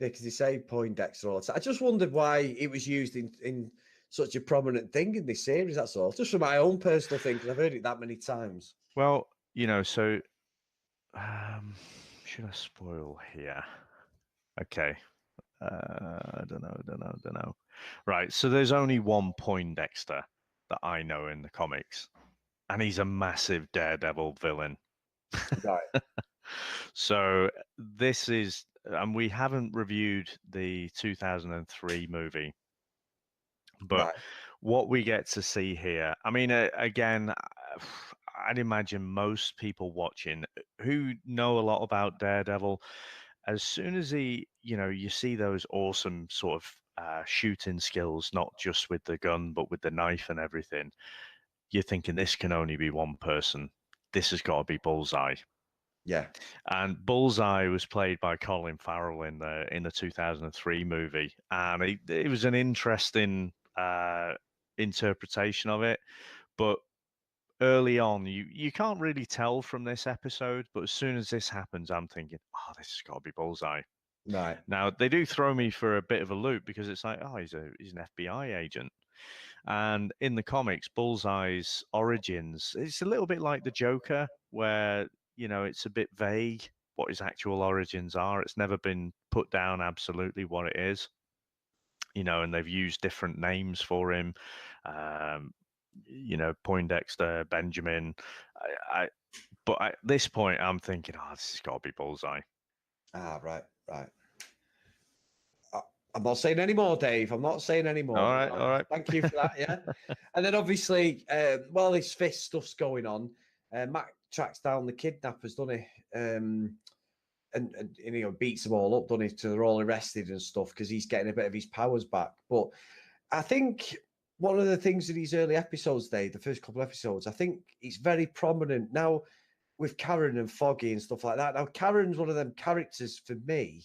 Because they say Poindexter all the time. I just wondered why it was used in such a prominent thing in this series, that's all. Just for my own personal thing, because I've heard it that many times. Well, you know, so should I spoil here? Okay. I don't know. Right, so there's only one Poindexter that I know in the comics, and he's a massive Daredevil villain. Right. So this is, and we haven't reviewed the 2003 movie, but what we get to see here, I mean, again, I'd imagine most people watching who know a lot about Daredevil, as soon as you see those awesome sort of shooting skills, not just with the gun, but with the knife and everything, you're thinking this can only be one person. This has got to be Bullseye. Yeah. And Bullseye was played by Colin Farrell in the 2003 movie, and it was an interesting interpretation of it. But early on, you can't really tell from this episode, but as soon as this happens, I'm thinking, oh, this has got to be Bullseye. Right. Now, they do throw me for a bit of a loop because it's like, oh, he's an FBI agent. And in the comics, Bullseye's origins, it's a little bit like the Joker, where, it's a bit vague what his actual origins are. It's never been put down absolutely what it is. And they've used different names for him. Poindexter, Benjamin. But at this point, I'm thinking, oh, this has got to be Bullseye. Right. I'm not saying any more, Dave. I'm not saying any more. All right. Thank you for that. Yeah. And then obviously, while this Fisk stuff's going on, Matt tracks down the kidnappers, doesn't he? And beats them all up, doesn't he? So they're all arrested and stuff because he's getting a bit of his powers back. But I think one of the things in these early episodes, Dave, the first couple of episodes, I think it's very prominent now with Karen and Foggy and stuff like that. Now, Karen's one of them characters for me.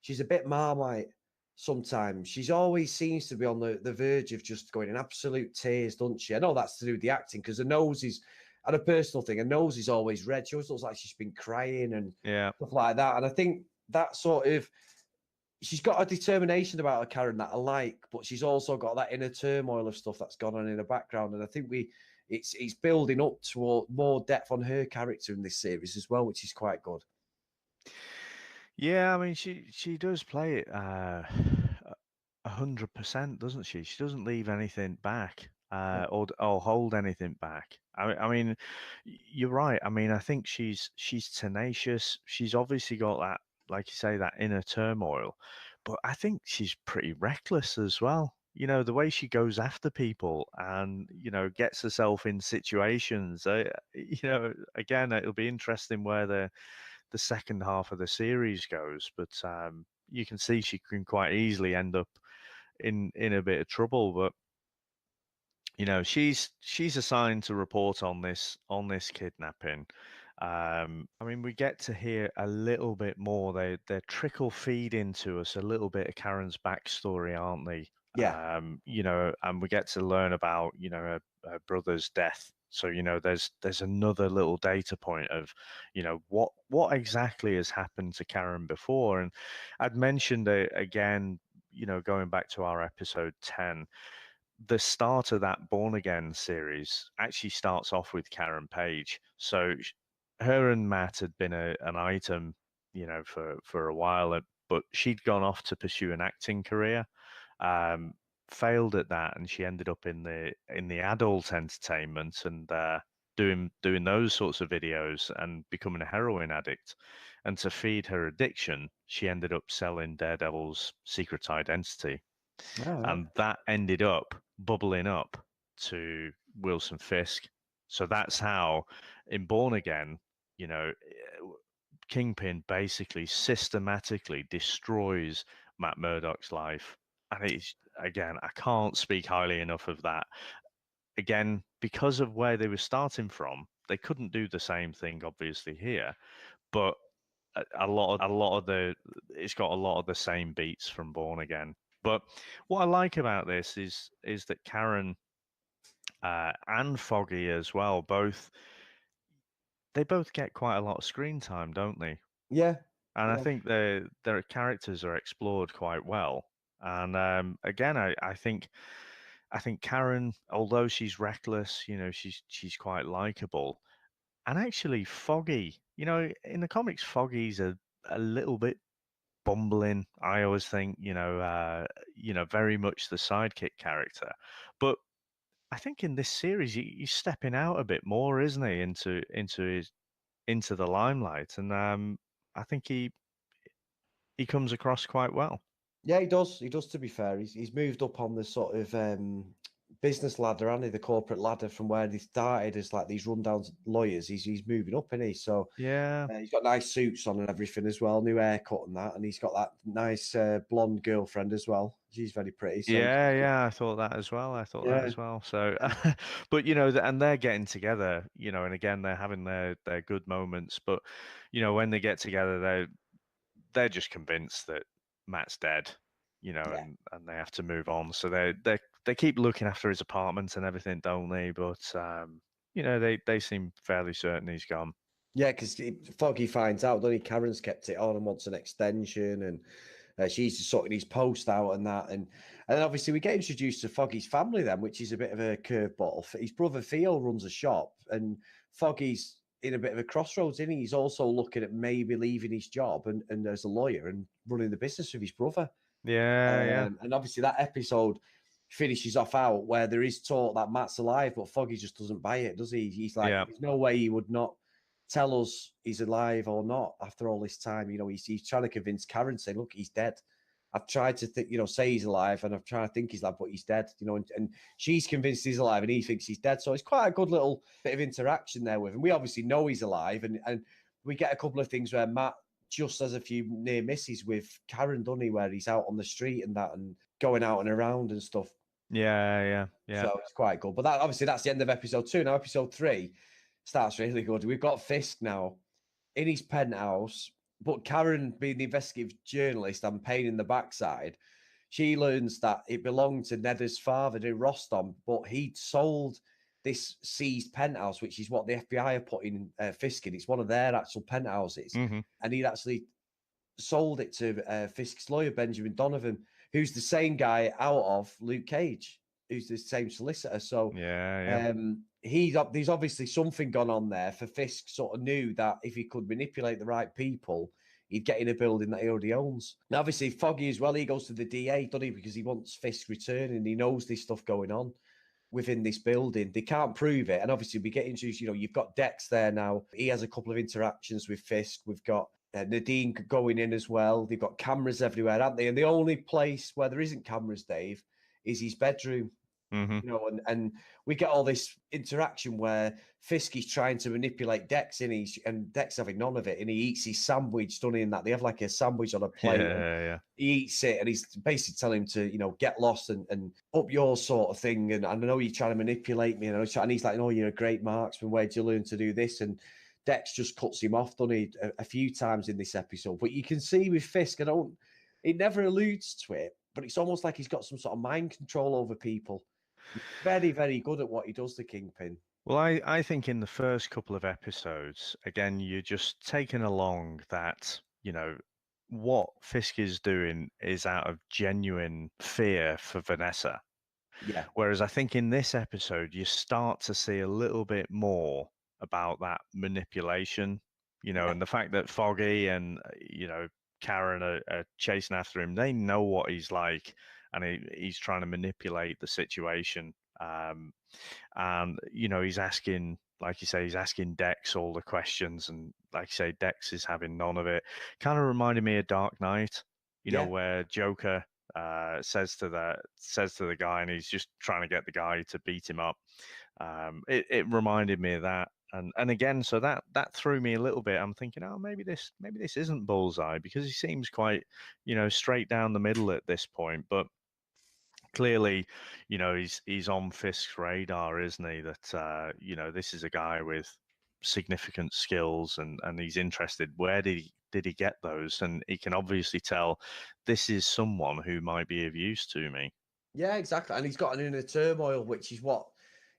She's a bit Marmite sometimes. She's always seems to be on the verge of just going in absolute tears, doesn't she? I know that's to do with the acting because her nose is, and a personal thing, her nose is always red. She always looks like she's been crying and stuff like that. And I think that sort of, she's got a determination about her, Karen, that I like, but she's also got that inner turmoil of stuff that's gone on in the background. And I think it's building up to more depth on her character in this series as well, which is quite good. Yeah, I mean, she does play it 100%, doesn't she? She doesn't leave anything back or hold anything back. I mean, you're right. I mean, I think she's tenacious. She's obviously got that, like you say, that inner turmoil, but I think she's pretty reckless as well. The way she goes after people and, gets herself in situations, again, it'll be interesting where the second half of the series goes, but you can see she can quite easily end up in a bit of trouble. But she's assigned to report on this kidnapping. I mean, we get to hear a little bit more. They trickle feed into us a little bit of Karen's backstory, aren't they? Yeah. And we get to learn about her brother's death. So there's another little data point of what exactly has happened to Karen before. And I'd mentioned it again, going back to our episode 10. The start of that Born Again series actually starts off with Karen Page. So her and Matt had been an item, for a while, but she'd gone off to pursue an acting career, failed at that, and she ended up in the adult entertainment and doing those sorts of videos and becoming a heroin addict. And to feed her addiction, she ended up selling Daredevil's secret identity. All right. And that ended up bubbling up to Wilson Fisk. So that's how, in Born Again, you know, Kingpin basically systematically destroys Matt Murdock's life. And it's, again, I can't speak highly enough of that. Again, because of where they were starting from, they couldn't do the same thing, obviously, here. But a lot of the it's got a lot of the same beats from Born Again. But what I like about this is that Karen and Foggy as well, they both get quite a lot of screen time, don't they? Yeah. And I Yeah. think their characters are explored quite well. And again, I think Karen, although she's reckless, you know, she's quite likable. And actually, Foggy, you know, in the comics, Foggy's a little bit bumbling. I always think, very much the sidekick character. But I think in this series, he's stepping out a bit more, isn't he, into the limelight, and I think he comes across quite well. Yeah, he does. He does. To be fair, he's moved up on the sort of business ladder, and the corporate ladder from where he started as like these rundown lawyers. He's moving up, isn't he? So Yeah, he's got nice suits on and everything as well, new haircut and that, and he's got that nice blonde girlfriend as well. She's very pretty. So yeah, I thought that as well. yeah, So, but you know, and they're getting together, you know, and again, they're having their good moments. But you know, when they get together, they're just convinced that Matt's dead, you know, yeah. and they have to move on. So they keep looking after his apartment and everything, don't they? But you know, they seem fairly certain he's gone. Yeah, because Foggy finds out, doesn't he? Karen's kept it on and wants an extension, and she's just sorting his post out and that, and then obviously we get introduced to Foggy's family then, which is a bit of a curveball. His brother Theo runs a shop, and Foggy's in a bit of a crossroads, isn't he? He's also looking at maybe leaving his job and as a lawyer and running the business with his brother. Yeah. And obviously that episode finishes off out where there is talk that Matt's alive, but Foggy just doesn't buy it, does he? He's like, Yeah. there's no way he would not tell us he's alive or not after all this time. You know, he's trying to convince Karen, saying, look, he's dead. I've tried to think, say he's alive, and I've tried to think he's alive, but he's dead, and she's convinced he's alive and he thinks he's dead. So it's quite a good little bit of interaction there with him. We obviously know he's alive, and we get a couple of things where Matt just has a few near misses with Karen, doesn't he, where he's out on the street and that and going out and around and stuff. Yeah. So it's quite good. But that's the end of episode 2. Now episode 3 starts really good. We've got Fisk now in his penthouse, but Karen, being the investigative journalist and pain in the backside, she learns that it belonged to Neda's father, in Rostom, but he'd sold this seized penthouse, which is what the FBI are putting Fisk in. It's one of their actual penthouses. Mm-hmm. And he'd actually sold it to Fisk's lawyer, Benjamin Donovan, who's the same guy out of Luke Cage, who's the same solicitor. So yeah. There's obviously something gone on there. For Fisk sort of knew that if he could manipulate the right people, he'd get in a building that he already owns. Now, obviously, Foggy as well, he goes to the DA, doesn't he? Because he wants Fisk returning. He knows there's stuff going on within this building. They can't prove it. And obviously, we get into, you've got Dex there now. He has a couple of interactions with Fisk. We've got Nadine going in as well. They've got cameras everywhere, haven't they? And the only place where there isn't cameras, Dave, is his bedroom. Mm-hmm. And we get all this interaction where Fisk is trying to manipulate Dex, and Dex having none of it, and he eats his sandwich, done in that they have like a sandwich on a plate. Yeah. He eats it, and he's basically telling him to, get lost and up your sort of thing. And I know you're trying to manipulate me, and he's like, "Oh, you're a great marksman. Where'd you learn to do this?" And Dex just cuts him off, doesn't he, a few times in this episode. But you can see with Fisk, it never alludes to it, but it's almost like he's got some sort of mind control over people. Very, very good at what he does, the Kingpin. Well, I think in the first couple of episodes, again, you're just taken along that, what Fisk is doing is out of genuine fear for Vanessa. Yeah. Whereas I think in this episode, you start to see a little bit more about that manipulation, and the fact that Foggy and, Karen are chasing after him. They know what he's like, and he's trying to manipulate the situation. And, he's asking, like you say, he's asking Dex all the questions. And like you say, Dex is having none of it. Kind of reminded me of Dark Knight, where Joker says to the guy, and he's just trying to get the guy to beat him up. It reminded me of that. And again, so that threw me a little bit. I'm thinking, oh, maybe this isn't Bullseye, because he seems quite, straight down the middle at this point. But clearly, he's on Fisk's radar, isn't he? That this is a guy with significant skills, and he's interested. Where did he get those? And he can obviously tell this is someone who might be of use to me. Yeah, exactly. And he's got an inner turmoil, which is what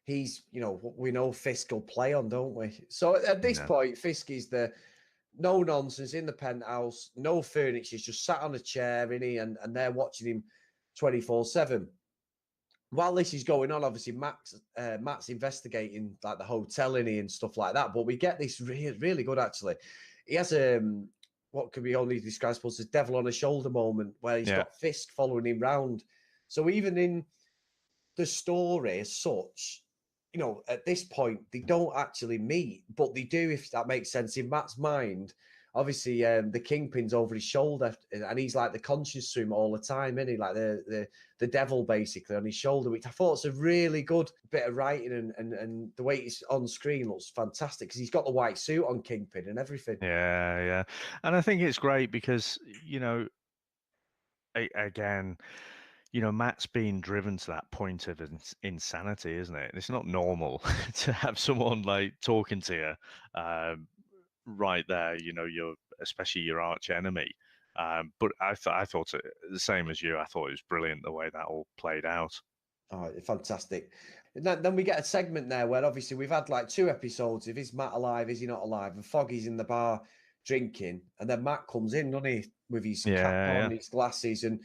he's, what we know Fisk will play on, don't we? So at this point, Fisk is the no nonsense in the penthouse, no furniture, he's just sat on a chair, and they're watching him 24/7. While this is going on, obviously Matt's investigating like the hotel and stuff like that. But we get this really good, actually. He has what could be only described as a devil on a shoulder moment where he's got Fisk following him round. So even in the story as such, at this point, they don't actually meet, but they do, if that makes sense. In Matt's mind, obviously, the Kingpin's over his shoulder, and he's like the conscience to him all the time, isn't he? Like the devil, basically, on his shoulder, which I thought was a really good bit of writing, and the way he's on screen looks fantastic, because he's got the white suit on Kingpin and everything. Yeah. And I think it's great because, again, Matt's being driven to that point of insanity, isn't it? It's not normal to have someone like talking to you right there, especially your arch enemy. But I thought the same as you. I thought it was brilliant the way that all played out. Oh, fantastic. And then we get a segment there where obviously we've had like 2 episodes of is Matt alive, is he not alive? And Foggy's in the bar drinking, and then Matt comes in, doesn't he, with his cap on, his glasses, and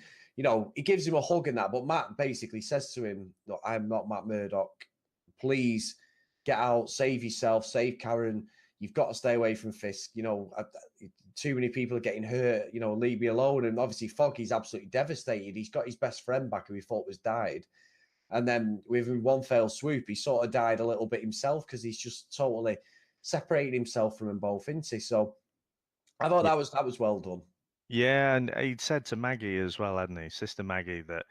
he gives him a hug and that, but Matt basically says to him, "Look, I'm not Matt Murdock. Please get out, save yourself, save Karen. You've got to stay away from Fisk. Too many people are getting hurt. Leave me alone." And obviously Foggy's absolutely devastated. He's got his best friend back who he thought was died. And then with one fell swoop, he sort of died a little bit himself, because he's just totally separated himself from them both, isn't he? So I thought that was well done. Yeah, and he'd said to Maggie as well, hadn't he, Sister Maggie, that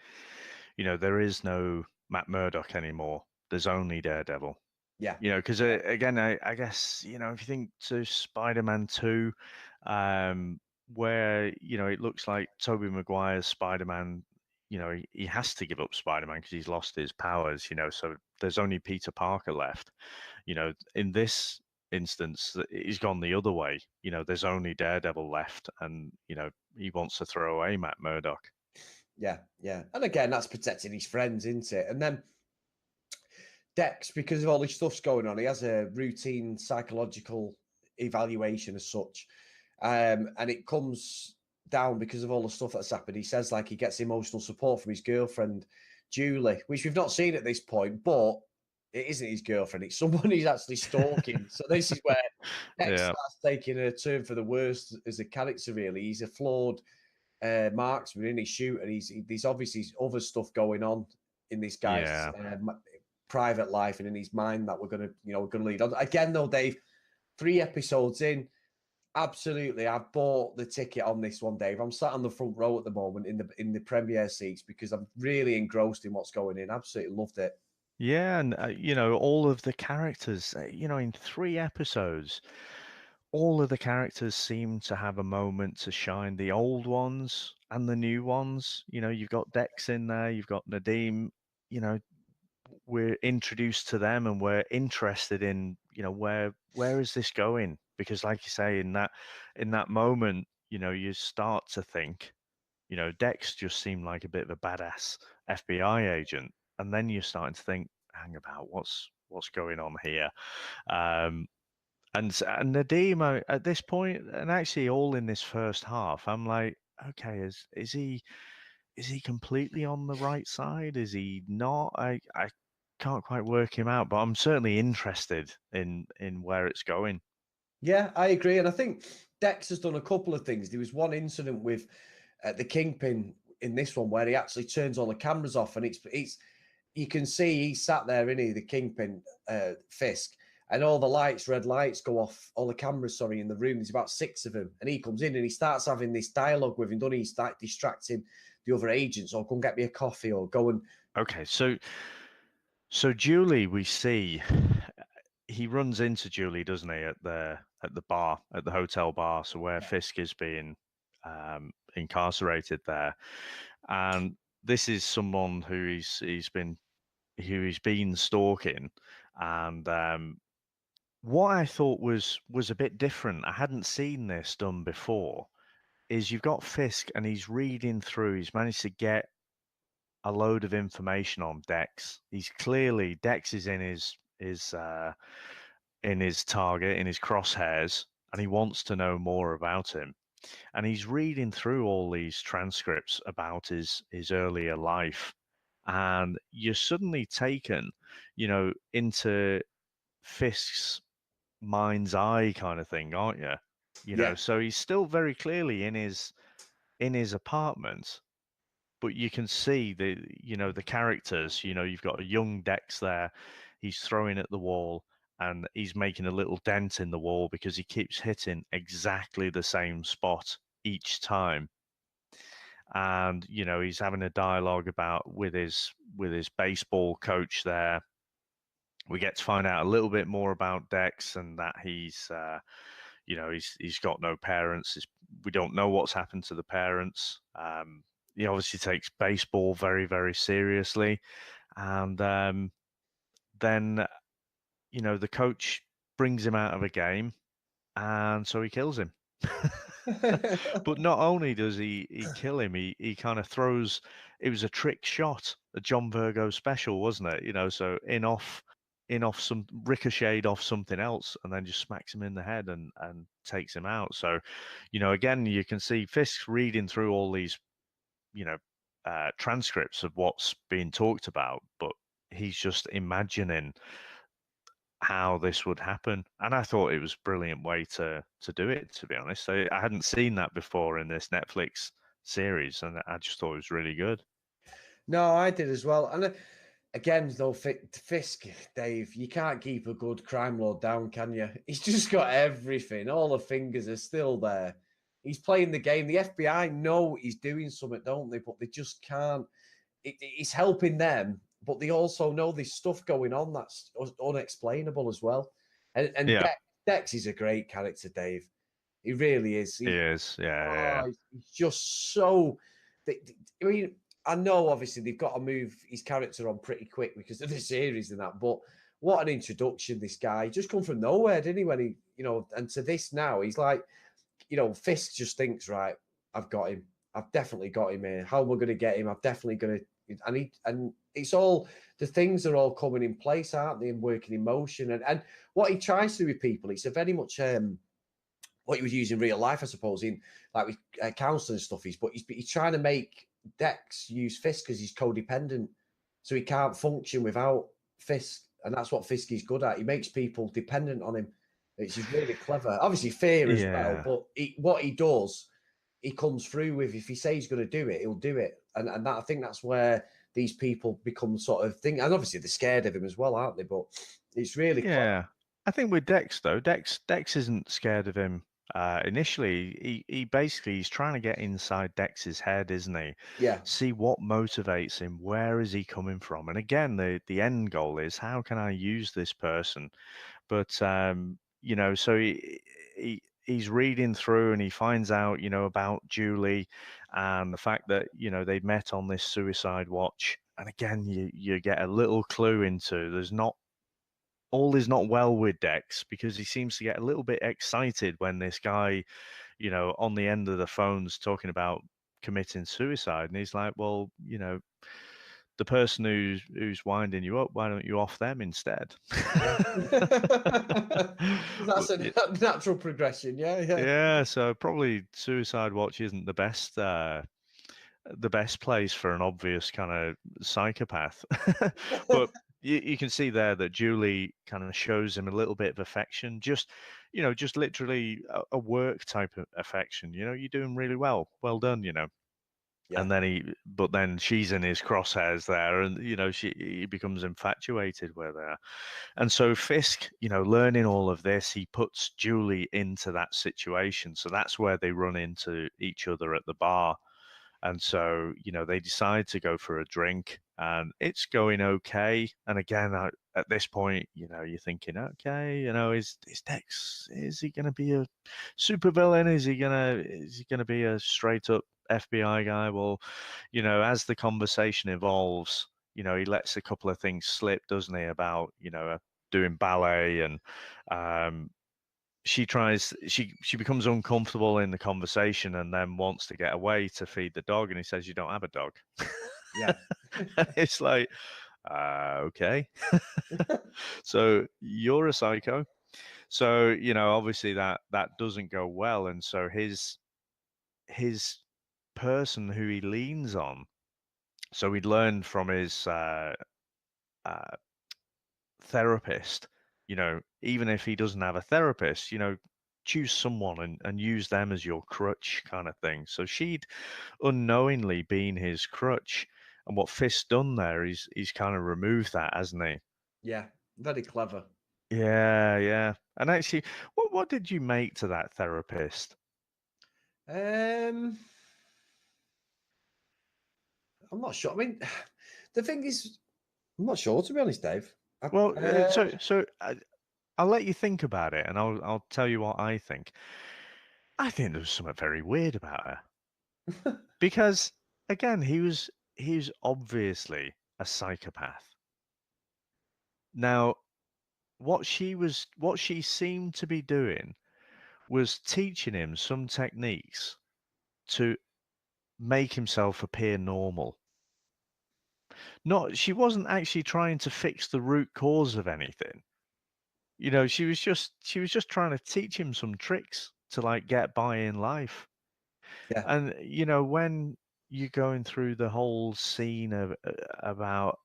there is no Matt Murdock anymore. There's only Daredevil. Yeah. Because again, I guess if you think to Spider-Man 2, where it looks like Tobey Maguire's Spider-Man, he has to give up Spider-Man because he's lost his powers. So there's only Peter Parker left. In this instance, he's gone the other way. There's only Daredevil left, and he wants to throw away Matt Murdock. Yeah. And again, that's protecting his friends, isn't it? And then Dex, because of all this stuff's going on, he has a routine psychological evaluation as such, and it comes down because of all the stuff that's happened. He says like he gets emotional support from his girlfriend Julie, which we've not seen at this point, but it isn't his girlfriend, it's someone he's actually stalking. So this is where Dex starts taking a turn for the worst as a character, really. He's a flawed marksman in his shoot, and there's obviously other stuff going on in this guy's private life and in his mind that we're gonna lead on. Again, though, Dave, 3 episodes in, absolutely, I've bought the ticket on this one, Dave. I'm sat on the front row at the moment in the premiere seats because I'm really engrossed in what's going in. Absolutely loved it. Yeah, and all of the characters, in 3 episodes, all of the characters seem to have a moment to shine. The old ones and the new ones. You've got Dex in there, you've got Nadeem. We're introduced to them, and we're interested in where is this going? Because, like you say, in that moment, you start to think, Dex just seemed like a bit of a badass FBI agent. And then you're starting to think, hang about, what's going on here? And Nadeem at this point, and actually all in this first half, I'm like, okay, is he completely on the right side? Is he not? I can't quite work him out, but I'm certainly interested in where it's going. Yeah, I agree. And I think Dex has done a couple of things. There was one incident with the Kingpin in this one where he actually turns all the cameras off, and it's you can see he sat there, isn't he, the Kingpin, Fisk, and all the red lights go off, all the cameras, sorry, in the room. There's about 6 of them. And he comes in and he starts having this dialogue with him, doesn't he? He starts distracting the other agents, or go and get me a coffee, or go and. Okay, so Julie, we see he runs into Julie, doesn't he, at the bar, at the hotel bar, so where Fisk is being incarcerated there, and this is someone who he's been stalking, and what I thought was a bit different, I hadn't seen this done before, is you've got Fisk and he's reading through, he's managed to get a load of information on Dex. Dex is in his target, in his crosshairs, and he wants to know more about him. And he's reading through all these transcripts about his earlier life, and you're suddenly taken, into Fisk's mind's eye kind of thing, aren't you? So he's still very clearly in his apartment, but you can see the characters. You've got a young Dex there. He's throwing at the wall, and he's making a little dent in the wall because he keeps hitting exactly the same spot each time. And he's having a dialogue with his baseball coach there. We get to find out a little bit more about Dex, and that he's got no parents. We don't know what's happened to the parents. He obviously takes baseball very, very seriously, and then the coach brings him out of a game, and so he kills him. But not only does he kill him, he kind of throws. It was a trick shot, a John Virgo special, wasn't it? So in off some ricocheted off something else, and then just smacks him in the head and takes him out. So, again, you can see Fisk reading through all these transcripts of what's being talked about, but he's just imagining how this would happen. And I thought it was a brilliant way to do it, to be honest. I hadn't seen that before in this Netflix series, and I just thought it was really good. No, I did as well. And again, though, Fisk, Dave, you can't keep a good crime lord down, can you? He's just got everything. All the fingers are still there. He's playing the game. The FBI know he's doing something, don't they? But they just can't. He's helping them, but they also know there's stuff going on that's unexplainable as well. And Yeah. Dex is a great character, Dave. He really is. He is, yeah. He's just so. I mean, I know obviously they've got to move his character on pretty quick because of the series and that, but what an introduction, this guy. He just come from nowhere, didn't he? When he, and to this now, he's like, Fisk just thinks, right, I've got him. I've definitely got him here. How am I going to get him? I'm definitely going to, and it's all, the things are all coming in place, aren't they? And working in motion. And what he tries to do with people, it's a very much what he would use in real life, I suppose, in like with counselling and stuff. But he's trying to make Dex use Fisk because he's codependent, so he can't function without Fisk, and that's what Fisk is good at. He makes people dependent on him, which is really clever. Obviously, fear as well, but what he does, he comes through with. If he says he's going to do it, he'll do it, and that, I think that's where these people become sort of thing. And obviously, they're scared of him as well, aren't they? But it's really clever. I think with Dex though, Dex isn't scared of him. Initially, he's trying to get inside Dex's head, isn't he? Yeah. See what motivates him. Where is he coming from? And again, the end goal is, how can I use this person? But so he's reading through and he finds out, about Julie and the fact that they met on this suicide watch. And again, you get a little clue into all is not well with Dex, because he seems to get a little bit excited when this guy, on the end of the phone's talking about committing suicide. And he's like, well, the person who's winding you up, why don't you off them instead? That's a natural progression. Yeah. So probably suicide watch isn't the best place for an obvious kind of psychopath. But you can see there that Julie kind of shows him a little bit of affection, just literally a work type of affection. You're doing really well done. Yeah. And then but then she's in his crosshairs there, and he becomes infatuated with her. And so Fisk, learning all of this, he puts Julie into that situation. So that's where they run into each other at the bar. And so, they decide to go for a drink, and it's going okay. And again, at this point, you're thinking, okay, is Dex, is he going to be a supervillain? Is he going to be a straight up FBI guy? Well, as the conversation evolves, he lets a couple of things slip, doesn't he, about, doing ballet, and she becomes uncomfortable in the conversation and then wants to get away to feed the dog, and he says, "You don't have a dog." Yeah. It's like, okay. So you're a psycho. So, obviously that doesn't go well. And so his person who he leans on, so he'd learned from his therapist, even if he doesn't have a therapist, choose someone and use them as your crutch kind of thing. So she'd unknowingly been his crutch. And what Fisk's done there is he's kind of removed that, hasn't he? Yeah, very clever. Yeah, yeah. And actually, what did you make to that therapist? I'm not sure. I mean, the thing is, I'm not sure, to be honest, Dave. So I'll let you think about it, and I'll tell you what I think. I think there was something very weird about her, because again, he was obviously a psychopath. Now, what she seemed to be doing was teaching him some techniques to make himself appear normal. She wasn't actually trying to fix the root cause of anything. She was just trying to teach him some tricks to like get by in life. Yeah. And when you're going through the whole scene of about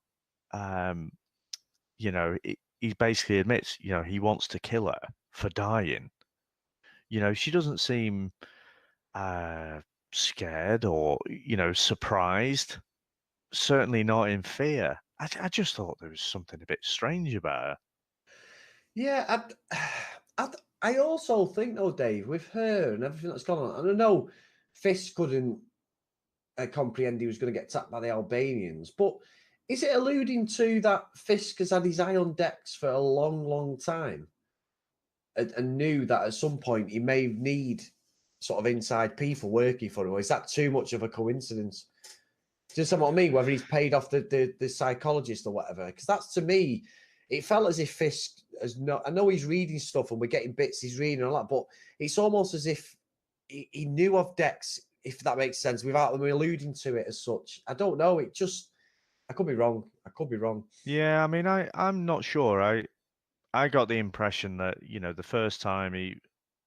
he basically admits, he wants to kill her for dying. She doesn't seem scared or surprised. Certainly not in fear. I just thought there was something a bit strange about her. Yeah, I also think though, Dave, with her and everything that's gone on, and I know Fisk couldn't comprehend he was going to get attacked by the Albanians, but is it alluding to that Fisk has had his eye on Dex for a long, long time and knew that at some point he may need sort of inside people working for him? Or is that too much of a coincidence? Do you know what I mean? Whether he's paid off the psychologist or whatever? Because that's, to me, it felt as if Fisk has not. I know he's reading stuff and we're getting bits he's reading and all that, but it's almost as if he knew of Dex, if that makes sense, without them alluding to it as such. I don't know. It just, I could be wrong. I could be wrong. Yeah, I mean, I'm not sure. I got the impression that the first time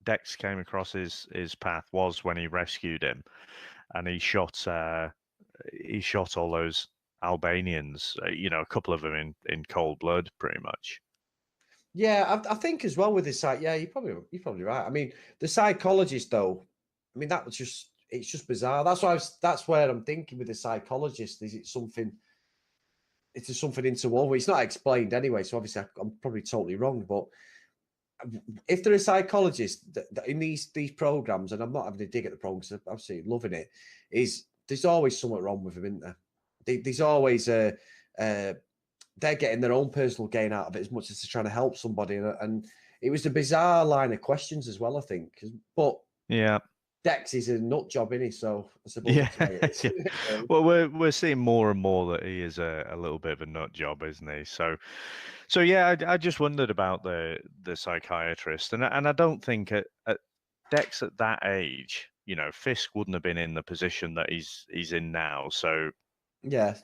Dex came across his path was when he rescued him, and he shot all those Albanians. A couple of them in cold blood, pretty much. Yeah, I think as well with this site. Yeah, you're probably right. I mean, the psychologist though. I mean, that was it's just bizarre. That's where I'm thinking with the psychologist. Is it something? It's something interwoven. It's not explained anyway, so obviously I'm probably totally wrong. But if there is psychologists that in these programs, and I'm not having a dig at the programs, I'm absolutely loving it. There's always something wrong with them, isn't there? There's always they're getting their own personal gain out of it as much as they're trying to help somebody. And it was a bizarre line of questions as well, I think. But yeah, Dex is a nut job, isn't he? So I suppose that's the way it is. Yeah. Well, we're seeing more and more that he is a little bit of a nut job, isn't he? So yeah, I just wondered about the psychiatrist, and I don't think at Dex at that age, Fisk wouldn't have been in the position that he's in now. So yeah,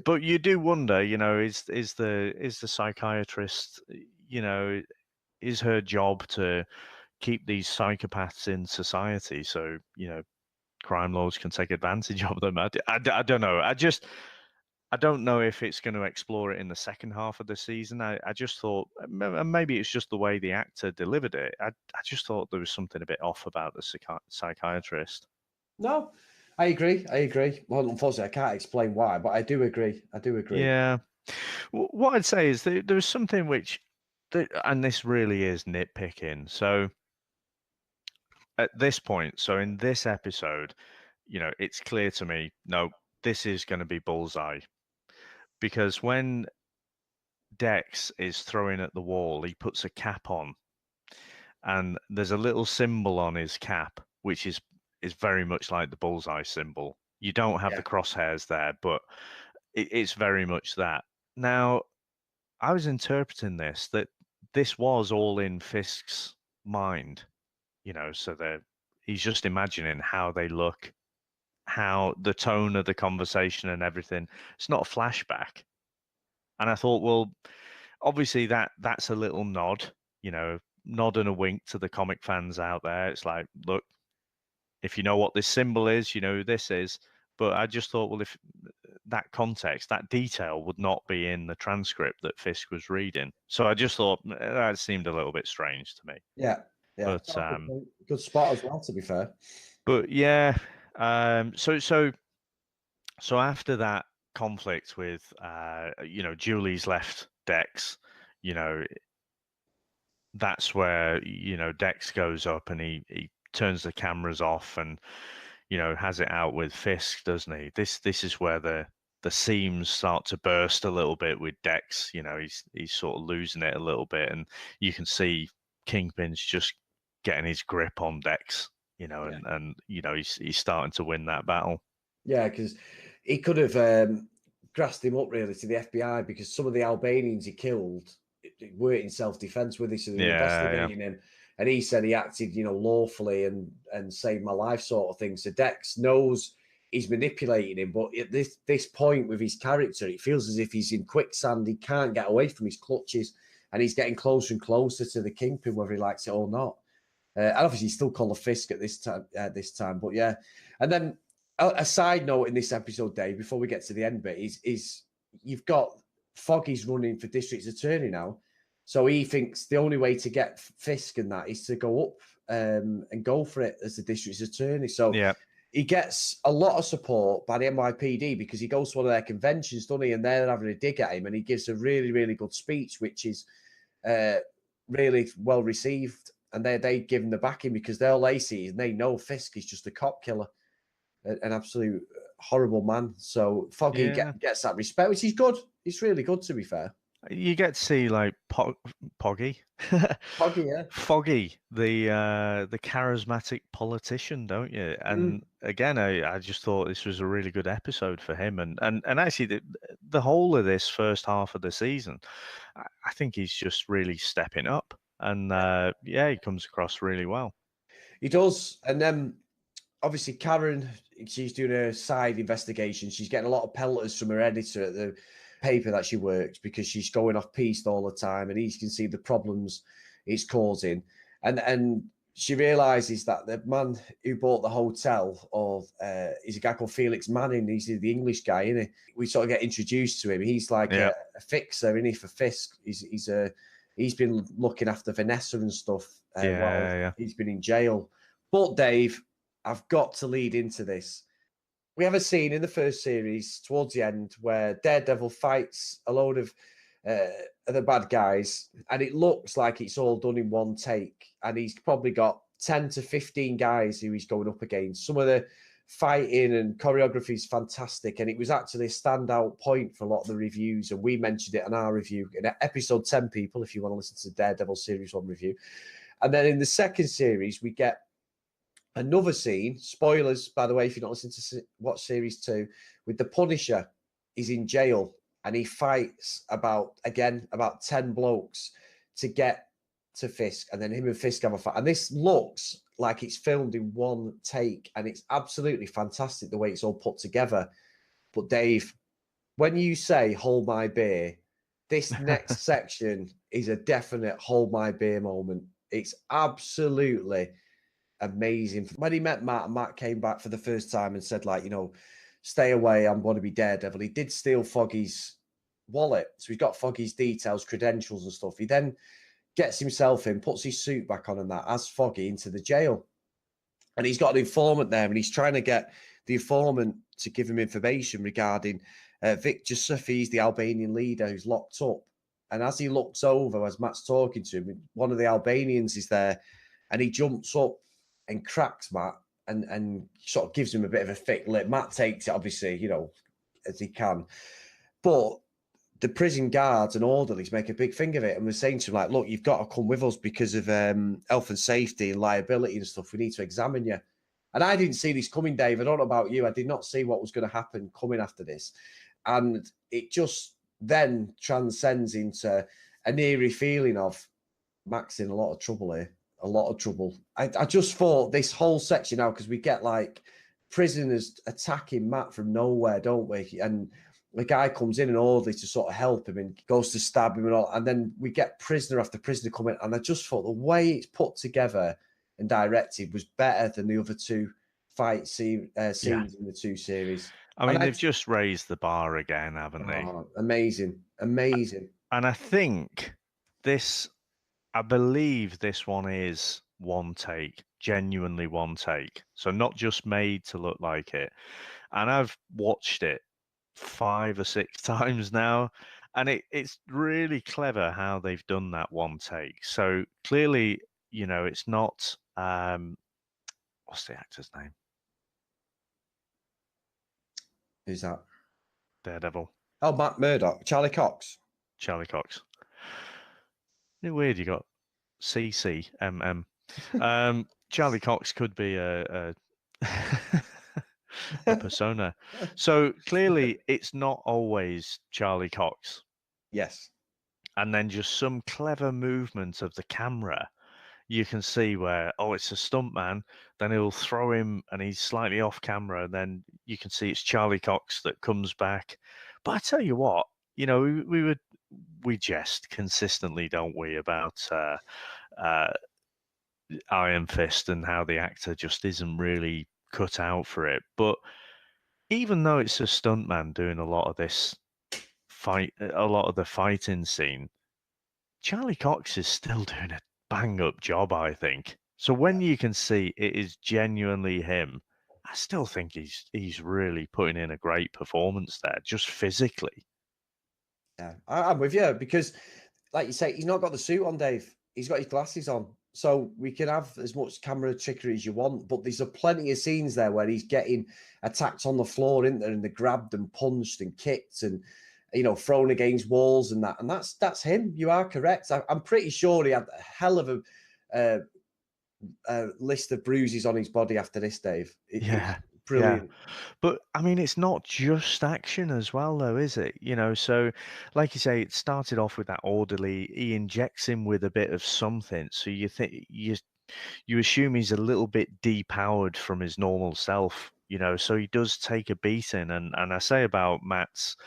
but you do wonder, is the psychiatrist, is her job to keep these psychopaths in society so crime lords can take advantage of them? I don't know. I don't know if it's going to explore it in the second half of the season. I just thought, maybe it's just the way the actor delivered it. I just thought there was something a bit off about the psychiatrist. No, I agree. Well, unfortunately, I can't explain why, but I do agree. Yeah. What I'd say is there's something and this really is nitpicking. So at this point, so in this episode, it's clear to me, no, this is going to be Bullseye. Because when Dex is throwing at the wall, he puts a cap on, and there's a little symbol on his cap, which is very much like the Bullseye symbol. You don't have the crosshairs there, but it's very much that. Now, I was interpreting that this was all in Fisk's mind, so that he's just imagining how they look, how the tone of the conversation and everything. It's not a flashback. And I thought, well, obviously that's a little nod and a wink to the comic fans out there. It's like, look, if you know what this symbol is, you know who this is. But I just thought, well, if that context, that detail would not be in the transcript that Fisk was reading. So I just thought that seemed a little bit strange to me. Yeah. But good spot as well, to be fair. But yeah, so after that conflict with Julie's left Dex, that's where Dex goes up and he turns the cameras off and has it out with Fisk, doesn't he? This is where the seams start to burst a little bit with Dex. He's sort of losing it a little bit, and you can see Kingpin's just getting his grip on Dex, and he's starting to win that battle. Yeah, because he could have grassed him up really to the FBI, because some of the Albanians he killed were in self-defense with him, so they were investigating him. And he said he acted, lawfully and saved my life, sort of thing. So Dex knows he's manipulating him, but at this point with his character, it feels as if he's in quicksand. He can't get away from his clutches, and he's getting closer and closer to the Kingpin, whether he likes it or not. And obviously, he's still called a Fisk at this time. But yeah, and then a side note in this episode, Dave, before we get to the end bit, is you've got Foggy's running for district attorney now. So he thinks the only way to get Fisk and that is to go up and go for it as the district attorney. So he gets a lot of support by the NYPD, because he goes to one of their conventions, doesn't he? And they're having a dig at him, and he gives a really, really good speech, which is really well received. And they give him the backing, because they're lazy and they know Fisk is just a cop killer, an absolute horrible man. So Foggy gets that respect, which is good. It's really good, to be fair. You get to see like Foggy, the charismatic politician, don't you? And again, I just thought this was a really good episode for him. And actually, the whole of this first half of the season, I think he's just really stepping up. And he comes across really well. He does. And then obviously Karen, she's doing a side investigation. She's getting a lot of pelters from her editor at the paper that she works, because she's going off piste all the time, and he can see the problems it's causing. And she realizes that the man who bought the hotel is a guy called Felix Manning. He's the English guy, isn't he? We sort of get introduced to him. He's like a fixer, isn't he, for Fisk? He's been looking after Vanessa and stuff while he's been in jail. But Dave, I've got to lead into this. We have a scene in the first series towards the end where Daredevil fights a load of the bad guys, and it looks like it's all done in one take. And he's probably got 10 to 15 guys who he's going up against. Some of the fighting and choreography is fantastic, and it was actually a standout point for a lot of the reviews, and we mentioned it in our review in episode 10, people, if you want to listen to Daredevil Series 1 review. And then in the second series, we get another scene, spoilers, by the way, if you're not listening to watch series 2, with the Punisher. He's in jail, and he fights about 10 blokes to get to Fisk, and then him and Fisk have a fight. And this looks like it's filmed in one take, and it's absolutely fantastic the way it's all put together. But Dave, when you say hold my beer, this next section is a definite hold my beer moment. It's absolutely amazing. When he met Matt, and Matt came back for the first time and said, like, stay away, I'm going to be Daredevil. He did steal Foggy's wallet. So he's got Foggy's details, credentials and stuff. He then gets himself in, puts his suit back on and that, as Foggy into the jail. And he's got an informant there, and he's trying to get the informant to give him information regarding Victor Sufi, the Albanian leader who's locked up. And as he looks over, as Matt's talking to him, one of the Albanians is there, and he jumps up and cracks Matt and sort of gives him a bit of a thick lip. Matt takes it, obviously, you know, as he can. But the prison guards and orderlies make a big thing of it, and we're saying to him, like, look, you've got to come with us because of health and safety and liability and stuff. We need to examine you. And I didn't see this coming, Dave. I don't know about you. I did not see what was going to happen coming after this. And it just then transcends into an eerie feeling of Mac's in a lot of trouble here. A lot of trouble. I just thought this whole section now, because we get like prisoners attacking Matt from nowhere, don't we? And the guy comes in and orderly to sort of help him and goes to stab him and all. And then we get prisoner after prisoner coming. And I just thought the way it's put together and directed was better than the other two fight scenes in the two series. I mean, they've just raised the bar again, haven't they? Amazing. Amazing. And I think I believe this one is one take, genuinely one take. So not just made to look like it. And I've watched it 5 or 6 times now. And it's really clever how they've done that one take. So clearly, you know, it's not, what's the actor's name? Who's that? Daredevil. Oh, Matt Murdock. Charlie Cox. Charlie Cox. Isn't it weird you got CCMM? Charlie Cox could be a persona. So clearly it's not always Charlie Cox. Yes. And then just some clever movement of the camera. You can see where, it's a stuntman, then he'll throw him and he's slightly off camera, and then you can see it's Charlie Cox that comes back. But I tell you what, you know, we jest consistently, don't we, about Iron Fist and how the actor just isn't really cut out for it. But even though it's a stuntman doing a lot of this a lot of the fighting scene, Charlie Cox is still doing a bang up job, I think. So when you can see it is genuinely him, I still think he's really putting in a great performance there, just physically. Yeah, I'm with you, because, like you say, he's not got the suit on, Dave. He's got his glasses on. So we can have as much camera trickery as you want, but there's plenty of scenes there where he's getting attacked on the floor, isn't there? And they're grabbed and punched and kicked and, you know, thrown against walls and that. And that's him. You are correct. I'm pretty sure he had a hell of a list of bruises on his body after this, Dave. Brilliant. Yeah. But I mean, it's not just action as well, though, is it? You know, so like you say, it started off with that orderly. He injects him with a bit of something, so you think you assume he's a little bit depowered from his normal self. You know, so he does take a beating. And I say about Matt's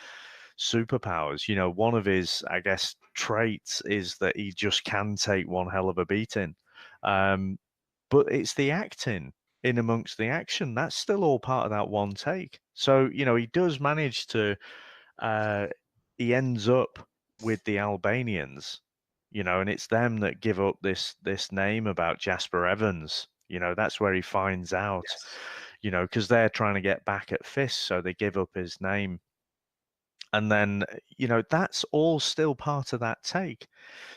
superpowers, you know, one of his, I guess, traits is that he just can take one hell of a beating. But it's the acting in amongst the action that's still all part of that one take. So, you know, he does manage to he ends up with the Albanians, you know, and it's them that give up this name about Jasper Evans. You know, that's where he finds out, you know, because they're trying to get back at Fisk, so they give up his name. And then, you know, that's all still part of that take.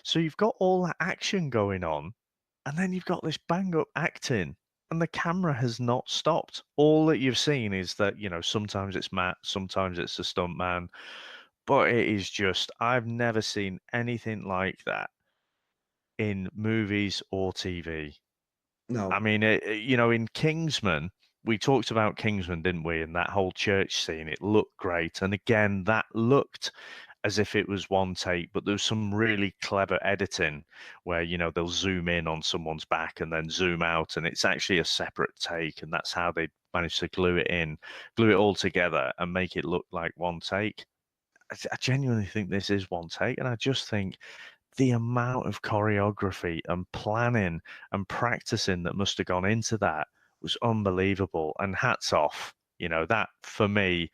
So you've got all that action going on, and then you've got this bang up acting, and the camera has not stopped. All that you've seen is that, you know, sometimes it's Matt, sometimes it's a stuntman, but it is just, I've never seen anything like that in movies or TV. No. I mean, you know, in Kingsman, we talked about Kingsman, didn't we? And that whole church scene, it looked great. And again, that looked as if it was one take, but there was some really clever editing where, you know, they'll zoom in on someone's back and then zoom out, and it's actually a separate take. And that's how they managed to glue it all together and make it look like one take. I genuinely think this is one take. And I just think the amount of choreography and planning and practicing that must have gone into that was unbelievable. And hats off, you know, that for me,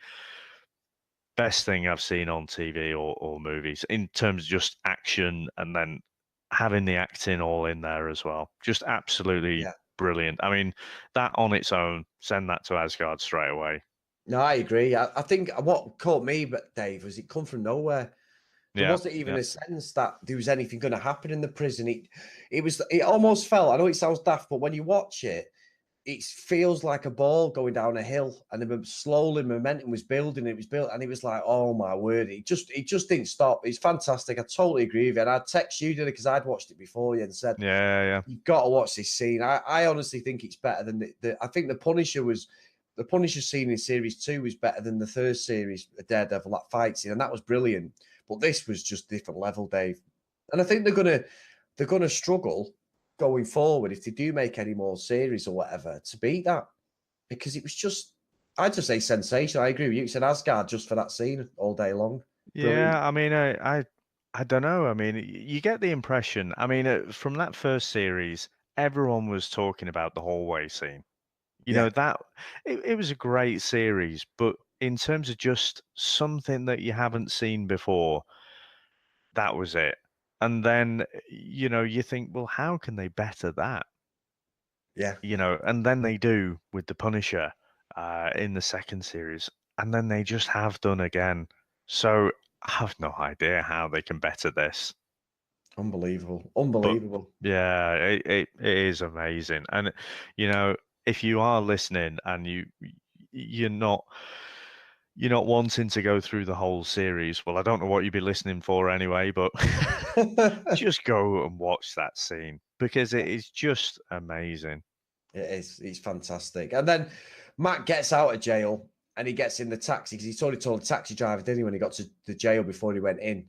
best thing I've seen on TV or movies in terms of just action, and then having the acting all in there as well. Just absolutely brilliant. I mean, that on its own, send that to Asgard straight away. No, I agree. I think what caught me, Dave, was it come from nowhere. There wasn't even a sense that there was anything going to happen in the prison. It almost felt, I know it sounds daft, but when you watch it, it feels like a ball going down a hill, and then slowly momentum was building. It was built, and it was like, oh my word! It just didn't stop. It's fantastic. I totally agree with you. And I'd text you, did it, because I'd watched it before you and said, Yeah. you've got to watch this scene. I honestly think it's better than I think the Punisher scene in series 2 was better than the first series, Daredevil, that fight scene, and that was brilliant. But this was just different level, Dave. And I think they're gonna struggle going forward if they do make any more series or whatever to beat that, because it was just, I'd just say sensational. I agree with you. It's an Asgard just for that scene all day long. Brilliant. Yeah, I mean, I don't know. I mean, you get the impression. I mean, from that first series, everyone was talking about the hallway scene. You know, that it was a great series, but in terms of just something that you haven't seen before, that was it. And then, you know, you think, well, how can they better that? Yeah. You know, and then they do with the Punisher in the second series, and then they just have done again. So I have no idea how they can better this. Unbelievable. But Unbelievable. yeah, it is amazing. And you know, if you are listening and you're not wanting to go through the whole series, well, I don't know what you'd be listening for anyway, but just go and watch that scene because it is just amazing. It is. It's fantastic. And then Matt gets out of jail and he gets in the taxi, because he's already told the taxi driver, didn't he, when he got to the jail before he went in,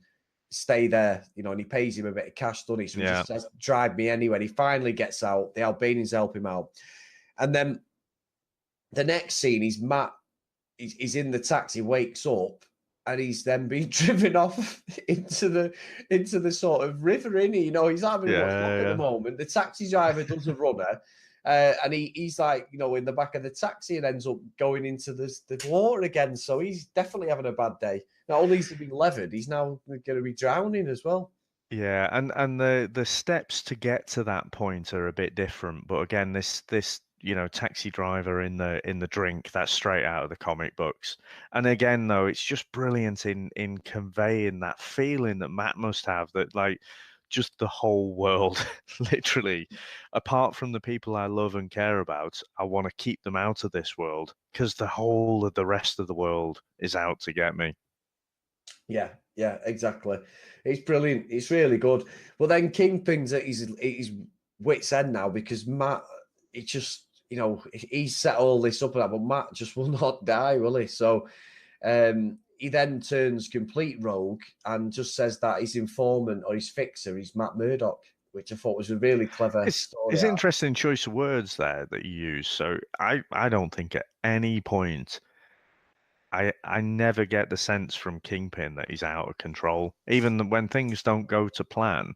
stay there, you know, and he pays him a bit of cash, doesn't he? So he just says, drive me anyway. And he finally gets out. The Albanians help him out. And then the next scene is Matt, he's in the taxi, wakes up, and he's then being driven off into the sort of river, innit? You know, he's having a look at the moment. The taxi driver does a runner, and he's like, you know, in the back of the taxi and ends up going into the water again. So he's definitely having a bad day. Not only is he being levered, he's now going to be drowning as well. Yeah, and the steps to get to that point are a bit different. But again, this you know, taxi driver in the drink, that's straight out of the comic books. And again, though, it's just brilliant in conveying that feeling that Matt must have, that like just the whole world, literally, apart from the people I love and care about, I want to keep them out of this world because the whole of the rest of the world is out to get me. Yeah, exactly. It's brilliant. It's really good. But then Kingpin's at his wit's end now, because Matt, it just, you know, he's set all this up, but Matt just will not die, will he? So he then turns complete rogue and just says that his informant or his fixer is Matt Murdock, which I thought was a really clever story. It's interesting choice of words there that you use. So I don't think at any point I never get the sense from Kingpin that he's out of control. Even when things don't go to plan,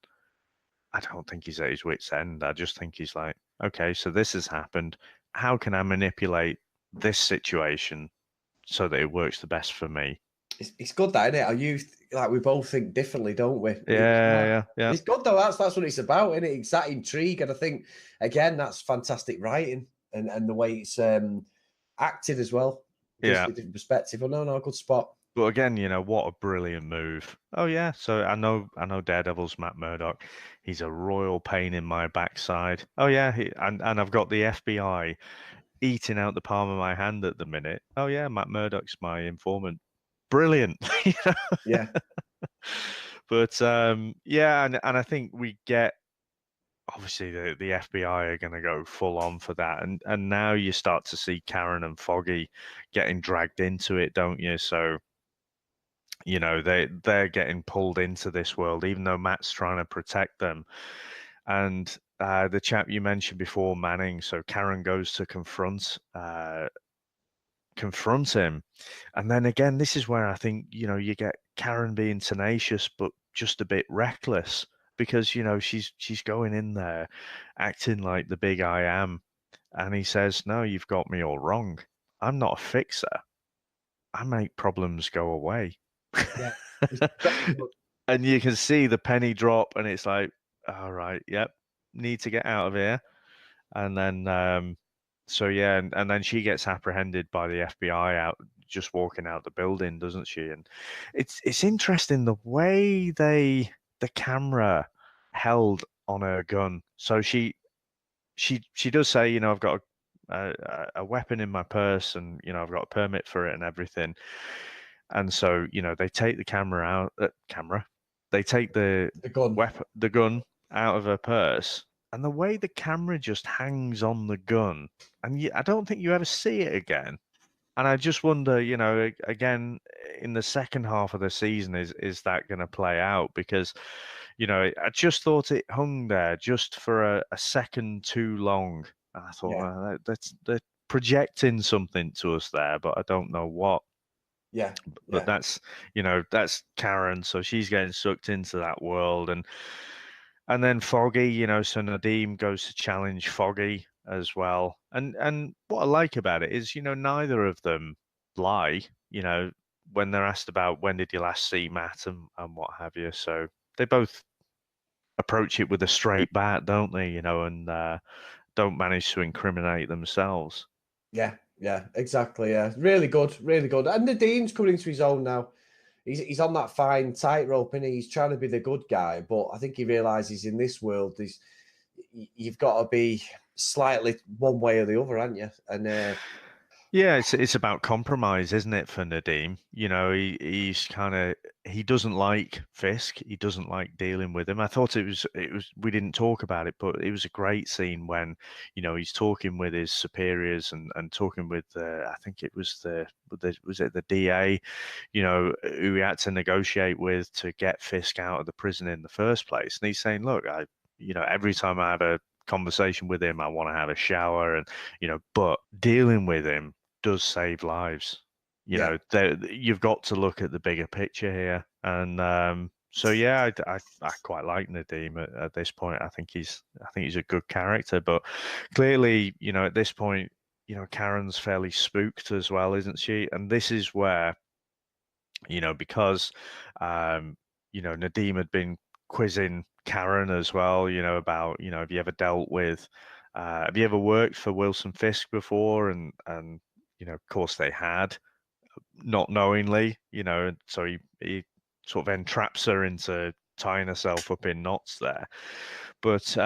I don't think he's at his wit's end. I just think he's like, okay, so this has happened. How can I manipulate this situation so that it works the best for me? It's good, that, isn't it? Our youth, like, we both think differently, don't we? Yeah. It's good, though. That's what it's about, isn't it? It's that intrigue. And I think, again, that's fantastic writing and the way it's acted as well. Gives you a different perspective. Oh, no, good spot. But again, you know, what a brilliant move. Oh yeah, so I know Daredevil's Matt Murdock. He's a royal pain in my backside. Oh yeah, and I've got the FBI eating out the palm of my hand at the minute. Oh yeah, Matt Murdock's my informant. Brilliant. You know? Yeah. But yeah, and I think we get, obviously the FBI are going to go full on for that, and now you start to see Karen and Foggy getting dragged into it, don't you? So you know, they're getting pulled into this world, even though Matt's trying to protect them. And the chap you mentioned before, Manning, so Karen goes to confront him. And then again, this is where I think, you know, you get Karen being tenacious, but just a bit reckless, because, you know, she's going in there acting like the big I am. And he says, no, you've got me all wrong. I'm not a fixer. I make problems go away. Yeah. And you can see the penny drop, and it's like, all right, yep, need to get out of here. And then so yeah, and then she gets apprehended by the FBI out just walking out the building, doesn't she? And it's interesting the way the camera held on her gun. So she does say, you know, I've got a weapon in my purse, and I've got a permit for it and everything. And so they take the camera out. They take the gun. the gun out of her purse, and the way the camera just hangs on the gun, and I don't think you ever see it again. And I just wonder, again, in the second half of the season, is that going to play out? Because, I just thought it hung there just for a second too long. And I thought, well, they're projecting something to us there, but I don't know what. Yeah. But that's Karen, so she's getting sucked into that world, and then Foggy, so Nadim goes to challenge Foggy as well. And what I like about it is, neither of them lie, when they're asked about when did you last see Matt and what have you. So they both approach it with a straight bat, don't they, and don't manage to incriminate themselves. Yeah, exactly. Yeah, really good, really good. And Nadim's coming into his own now. He's on that fine tightrope, and he's trying to be the good guy, but I think he realizes in this world, you've got to be slightly one way or the other, haven't you? And yeah, it's about compromise, isn't it, for Nadim? He doesn't like Fisk. He doesn't like dealing with him. I thought it was we didn't talk about it, but it was a great scene when he's talking with his superiors and talking with I think it was the DA, who he had to negotiate with to get Fisk out of the prison in the first place. And he's saying, look, every time I have a conversation with him, I want to have a shower, and but dealing with him does save lives. You've got to look at the bigger picture here, and so yeah, I quite like Nadim at this point. I think he's a good character, but clearly, at this point, Karen's fairly spooked as well, isn't she? And this is where, because Nadim had been quizzing Karen as well, about have you ever dealt with, have you ever worked for Wilson Fisk before? And of course they had, not knowingly, and so he sort of entraps her into tying herself up in knots there. But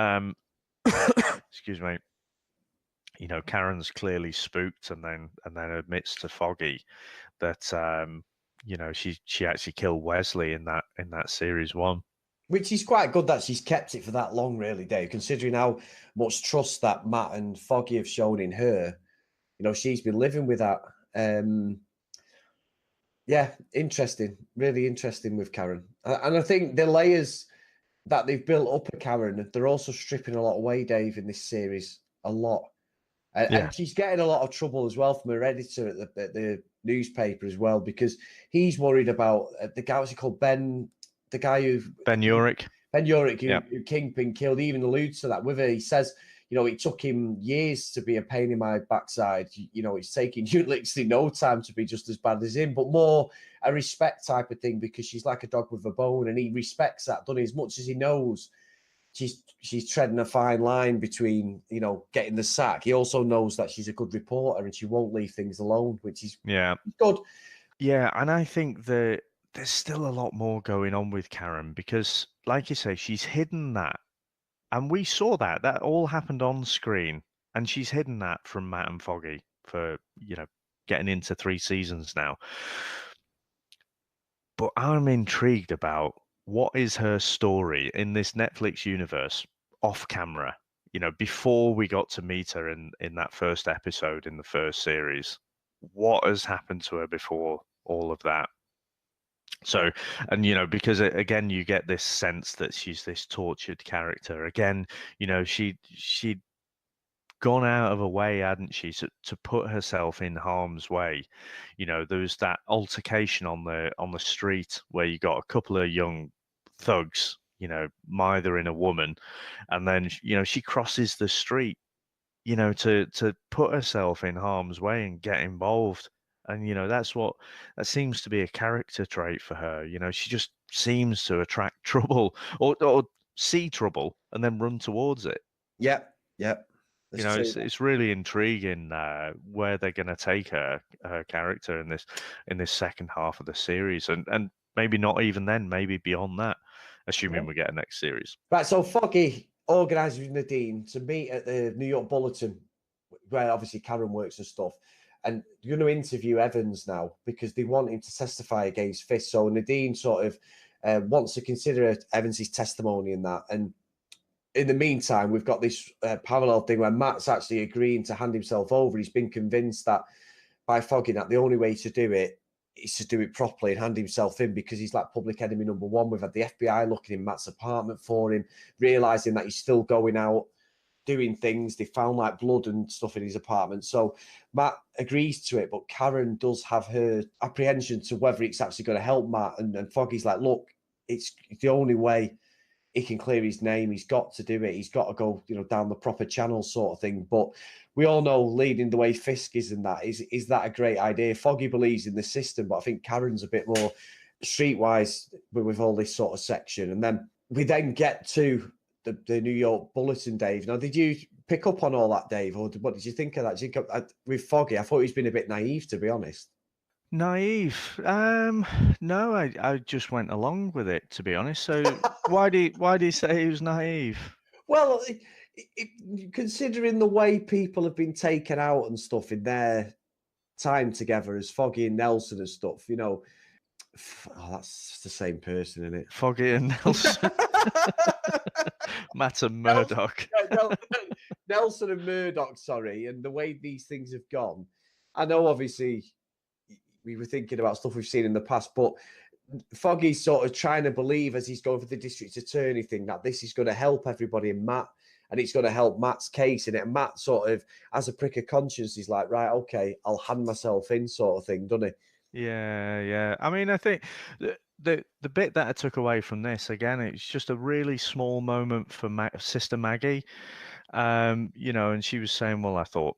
excuse me, Karen's clearly spooked, and then admits to Foggy that she actually killed Wesley in that series 1. which is quite good that she's kept it for that long, really, Dave, considering how much trust that Matt and Foggy have shown in her. She's been living with that. Yeah, interesting. Really interesting with Karen. And I think the layers that they've built up of Karen, they're also stripping a lot away, Dave, in this series. A lot. And she's getting a lot of trouble as well from her editor at the newspaper as well, because he's worried about the guy, what's he called? Ben Urich. Ben Urich, who Kingpin killed, even alludes to that with her. He says, it took him years to be a pain in my backside. It's taking you literally no time to be just as bad as him, but more a respect type of thing, because she's like a dog with a bone, and he respects that, doesn't he? As much as he knows she's treading a fine line between, getting the sack, he also knows that she's a good reporter and she won't leave things alone, which is good. Yeah, and I think that there's still a lot more going on with Karen, because, like you say, she's hidden that. And we saw that all happened on screen, and she's hidden that from Matt and Foggy for, getting into 3 seasons now. But I'm intrigued about what is her story in this Netflix universe off camera, before we got to meet her in that first episode in the first series. What has happened to her before all of that? So, and because again, you get this sense that she's this tortured character. Again, she'd gone out of her way, hadn't she, to put herself in harm's way. There was that altercation on the street where you got a couple of young thugs, mithering a woman, and then she crosses the street, to put herself in harm's way and get involved. And that seems to be a character trait for her. She just seems to attract trouble or see trouble and then run towards it. Yep. It's really intriguing where they're going to take her character in this second half of the series, and maybe not even then, maybe beyond that, assuming we get a next series. Right, so Foggy organises with Nadine to meet at the New York Bulletin where obviously Karen works and stuff. And you're going to interview Evans now because they want him to testify against Fisk. So Nadine sort of wants to consider Evans's testimony in that. And in the meantime, we've got this parallel thing where Matt's actually agreeing to hand himself over. He's been convinced that by fogging that the only way to do it is to do it properly and hand himself in, because he's like public enemy number one. We've had the FBI looking in Matt's apartment for him, realizing that he's still going out doing things. They found like blood and stuff in his apartment. So Matt agrees to it, but Karen does have her apprehension to whether it's actually going to help Matt. And Foggy's like, look, it's the only way he can clear his name. He's got to do it. He's got to go, down the proper channel sort of thing. But we all know leading the way Fisk is in that. Is that a great idea? Foggy believes in the system, but I think Karen's a bit more streetwise with all this sort of section. And then we then get to the New York Bulletin, Dave. Now, did you pick up on all that, Dave? Or what did you think of that? With Foggy, I thought he's been a bit naive, to be honest. Naive? No, I just went along with it, to be honest. So why do you say he was naive? Well, considering the way people have been taken out and stuff in their time together as Foggy and Nelson and stuff, oh, that's the same person, isn't it? Foggy and Nelson. Matt and Murdock. Nelson and Murdock, sorry. And the way these things have gone, I know obviously we were thinking about stuff we've seen in the past, but Foggy's sort of trying to believe as he's going for the district attorney thing that this is going to help everybody in Matt, and it's going to help Matt's case in it. And Matt sort of, as a prick of conscience, he's like, right, okay, I'll hand myself in sort of thing, doesn't he? Yeah. I mean, I think the bit that I took away from this, again, it's just a really small moment for Sister Maggie. And she was saying, well, I thought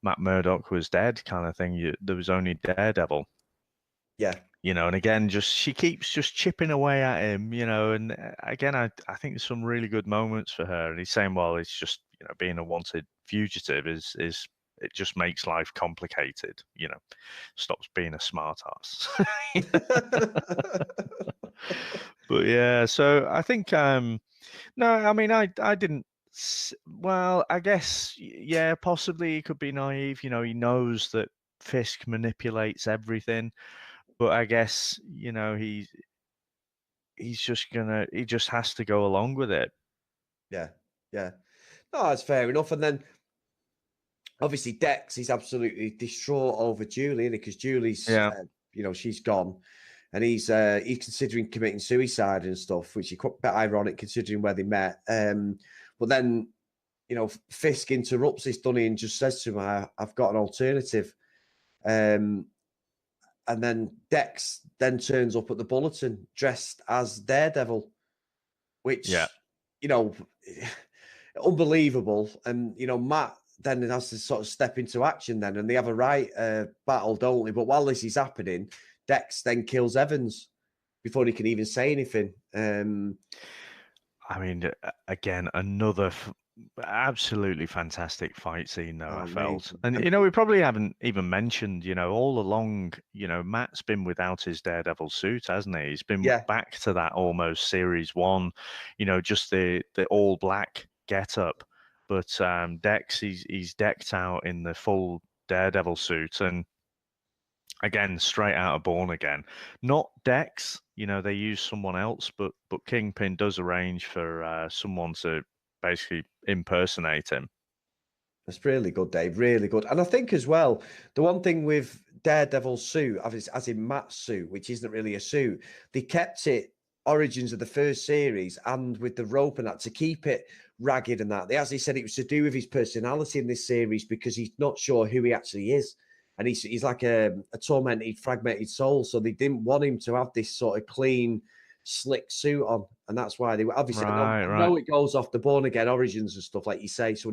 Matt Murdock was dead, kind of thing. There was only Daredevil. Yeah. And again, she keeps just chipping away at him, and again, I think there's some really good moments for her. And he's saying, well, it's just, being a wanted fugitive is it just makes life complicated, stops being a smart ass. But yeah, so I think, no, I mean, I didn't, well, I guess, yeah, possibly he could be naive. He knows that Fisk manipulates everything, but I guess, he just has to go along with it. Yeah. No, that's fair enough. And then obviously Dex is absolutely distraught over Julie, because Julie's, she's gone, and he's considering committing suicide and stuff, which is quite a bit ironic considering where they met. But then, Fisk interrupts this, Dunny, and just says to him, I've got an alternative. And then Dex then turns up at the Bulletin dressed as Daredevil, which, unbelievable. And, Matt then has to sort of step into action then, and they have a right battle, don't they? But while this is happening, Dex then kills Evans before he can even say anything. I mean, again, another absolutely fantastic fight scene, though, I felt. And, we probably haven't even mentioned, all along, Matt's been without his Daredevil suit, hasn't he? He's been back to that almost series one, just the all black get-up. But Dex, he's decked out in the full Daredevil suit, and again, straight out of Born Again. Not Dex, they use someone else, but Kingpin does arrange for someone to basically impersonate him. That's really good, Dave. Really good. And I think as well, the one thing with Daredevil's suit, as in Matt's suit, which isn't really a suit, they kept it origins of the first series and with the rope and that to keep it ragged and that. They actually said it was to do with his personality in this series because he's not sure who he actually is. And he's like a tormented, fragmented soul. So they didn't want him to have this sort of clean, slick suit on. And that's why they obviously, I know it goes off the Born Again origins and stuff, like you say, so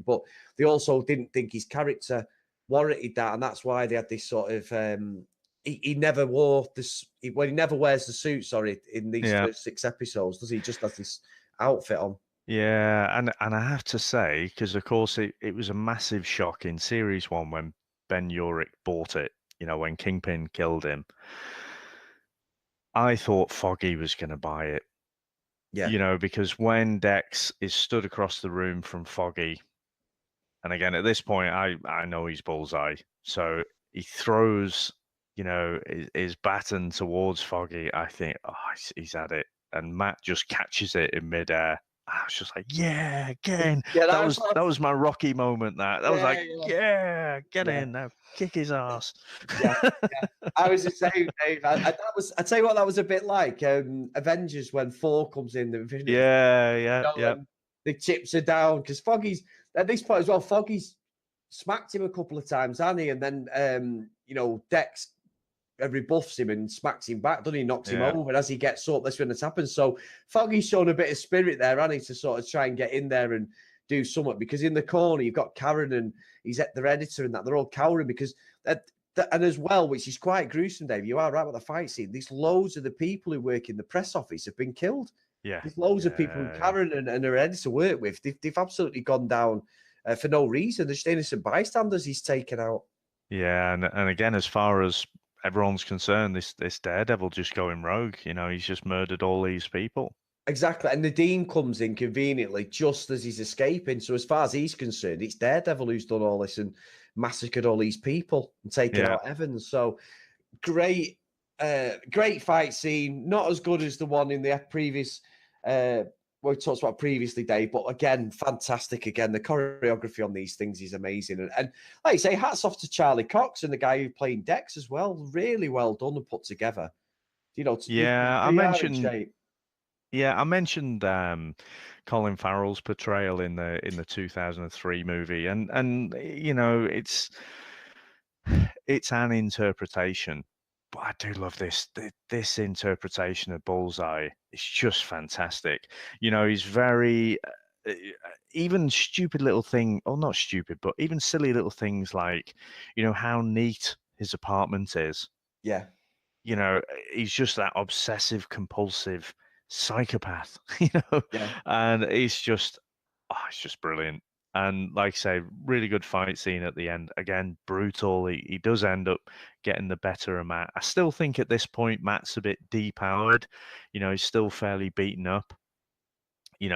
but they also didn't think his character warranted that. And that's why they had this sort of, he never wore this, he never wears the suit, in these first 6 episodes, does he? Just has this outfit on. Yeah, and I have to say, because of course it was a massive shock in series 1 when Ben Urich bought it, when Kingpin killed him. I thought Foggy was going to buy it. Yeah. Because when Dex is stood across the room from Foggy, And again, at this point, I know he's bullseye. So he throws, his baton towards Foggy. I think, oh, he's had it. And Matt just catches it in midair. I was just like, yeah, again. Yeah, that was my Rocky moment. That was like, yeah, get Yeah. in now, kick his ass. Yeah, I was the same, Dave. I tell you what, that was a bit like Avengers when Thor comes in. Yeah. The chips are down because Foggy's at this point as well. Foggy's smacked him a couple of times, hasn't he? And then Dex rebuffs him and smacks him back, doesn't he? Knocks him over, and as he gets up, that's when this happens. So Foggy's shown a bit of spirit there, hasn't he, to sort of try and get in there and do something, because in the corner you've got Karen and he's at their editor and that they're all cowering because and as well, which is quite gruesome, Dave. You are right about the fight scene. There's loads of the people who work in the press office have been killed. Yeah, there's loads of people who Karen and her editor work with. They've absolutely gone down for no reason. There's innocent bystanders he's taken out. Yeah, and again, as far as everyone's concerned, this Daredevil just going rogue. He's just murdered all these people. Exactly, and Nadine comes in conveniently just as he's escaping. So as far as he's concerned, it's Daredevil who's done all this and massacred all these people and taken out Evans. So great fight scene. Not as good as the one in the previous we talked about previously, Dave, but again, fantastic. Again, the choreography on these things is amazing. And like you say, hats off to Charlie Cox and the guy who played Dex as well. Really well done and put together. I mentioned Colin Farrell's portrayal in the 2003 movie, and it's an interpretation. But I do love this interpretation of Bullseye. It's just fantastic. He's very even stupid little thing, or not stupid, but even silly little things like, how neat his apartment is. Yeah. He's just that obsessive, compulsive psychopath, and it's just brilliant. And like I say, really good fight scene at the end. Again, brutal. He does end up getting the better of Matt. I still think at this point Matt's a bit depowered. He's still fairly beaten up,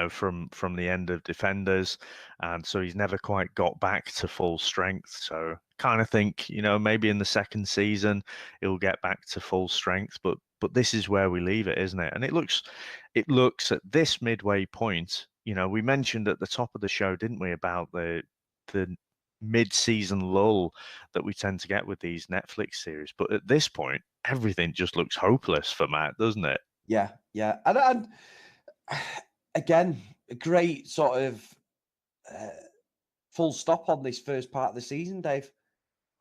from the end of Defenders, and so he's never quite got back to full strength. So kind of think, maybe in the second season he'll get back to full strength. But this is where we leave it, isn't it? And it looks at this midway point. We mentioned at the top of the show, didn't we, about the mid-season lull that we tend to get with these Netflix series. But at this point, everything just looks hopeless for Matt, doesn't it? Yeah. And again, a great sort of full stop on this first part of the season, Dave.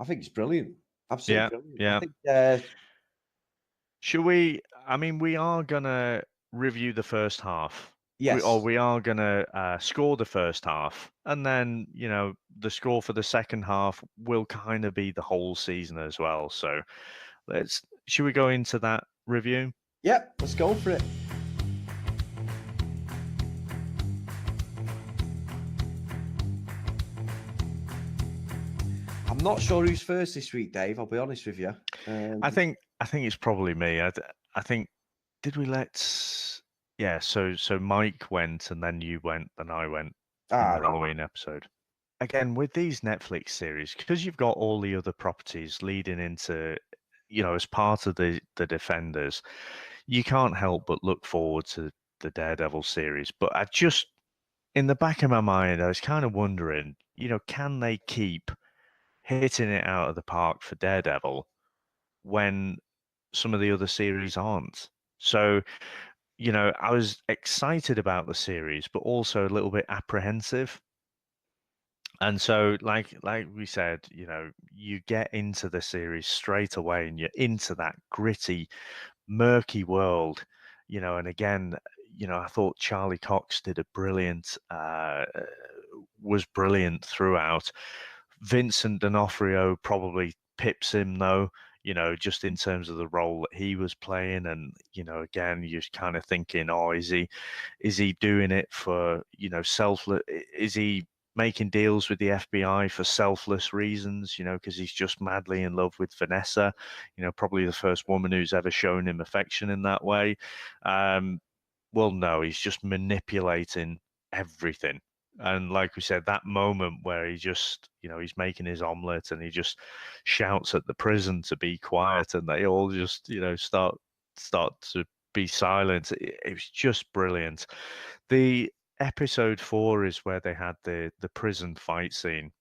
I think it's brilliant. Absolutely brilliant. Yeah. I think, should we? I mean, we are gonna review the first half. Yes. We are gonna score the first half, and then the score for the second half will kind of be the whole season as well. So should we go into that review? Yep, let's go for it. I'm not sure who's first this week, Dave. I'll be honest with you. I think it's probably me. I think did we let? Yeah. So Mike went, and then you went, then I went. In the Halloween episode. Again, with these Netflix series, because you've got all the other properties leading into, as part of the Defenders, you can't help but look forward to the Daredevil series. But I just, in the back of my mind, I was kind of wondering, can they keep hitting it out of the park for Daredevil when some of the other series aren't? So, I was excited about the series, but also a little bit apprehensive. And so, like we said, you get into the series straight away, and you're into that gritty, murky world, and again, I thought Charlie Cox did was brilliant throughout. Vincent D'Onofrio probably pips him though, just in terms of the role that he was playing. And, again, you're kind of thinking, oh, is he doing it for, selfless? Is he making deals with the FBI for selfless reasons, because he's just madly in love with Vanessa, probably the first woman who's ever shown him affection in that way. Well, no, he's just manipulating everything. And like we said, that moment where he just, he's making his omelette and he just shouts at the prison to be quiet, and they all just, start to be silent. It was just brilliant. The episode 4 is where they had the prison fight scene,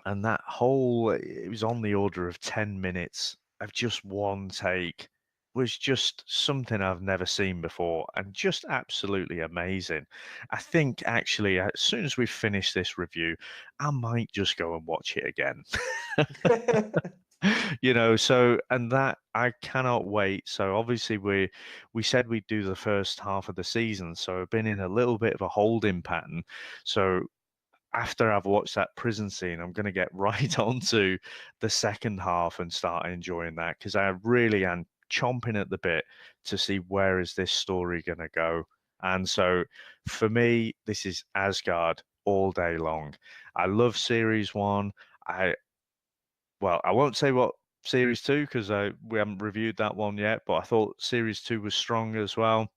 and it was on the order of 10 minutes of just one take. Was just something I've never seen before, and just absolutely amazing. I think actually, as soon as we finish this review, I might just go and watch it again. So, and that I cannot wait. So obviously we said we'd do the first half of the season, so I've been in a little bit of a holding pattern. So after I've watched that prison scene, I'm going to get right onto the second half and start enjoying that, because I really am chomping at the bit to see where is this story going to go. And so for me, this is Asgard all day long. I love series 1. I won't say what series 2, because we haven't reviewed that one yet, but I thought series 2 was strong as well.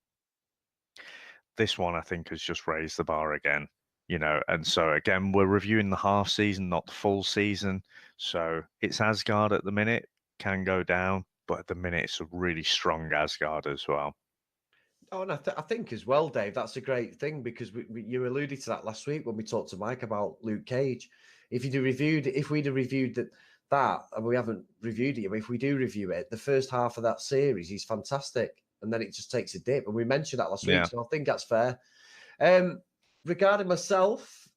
This one, I think, has just raised the bar again. And so again, we're reviewing the half season, not the full season. So it's Asgard at the minute, can go down, but at the minute it's a really strong Asgard as well. Oh, and I think as well, Dave, that's a great thing, because you alluded to that last week when we talked to Mike about Luke Cage. If we'd have reviewed that, and we haven't reviewed it yet, but if we do review it, the first half of that series is fantastic, and then it just takes a dip. And we mentioned that last week, so I think that's fair. Regarding myself,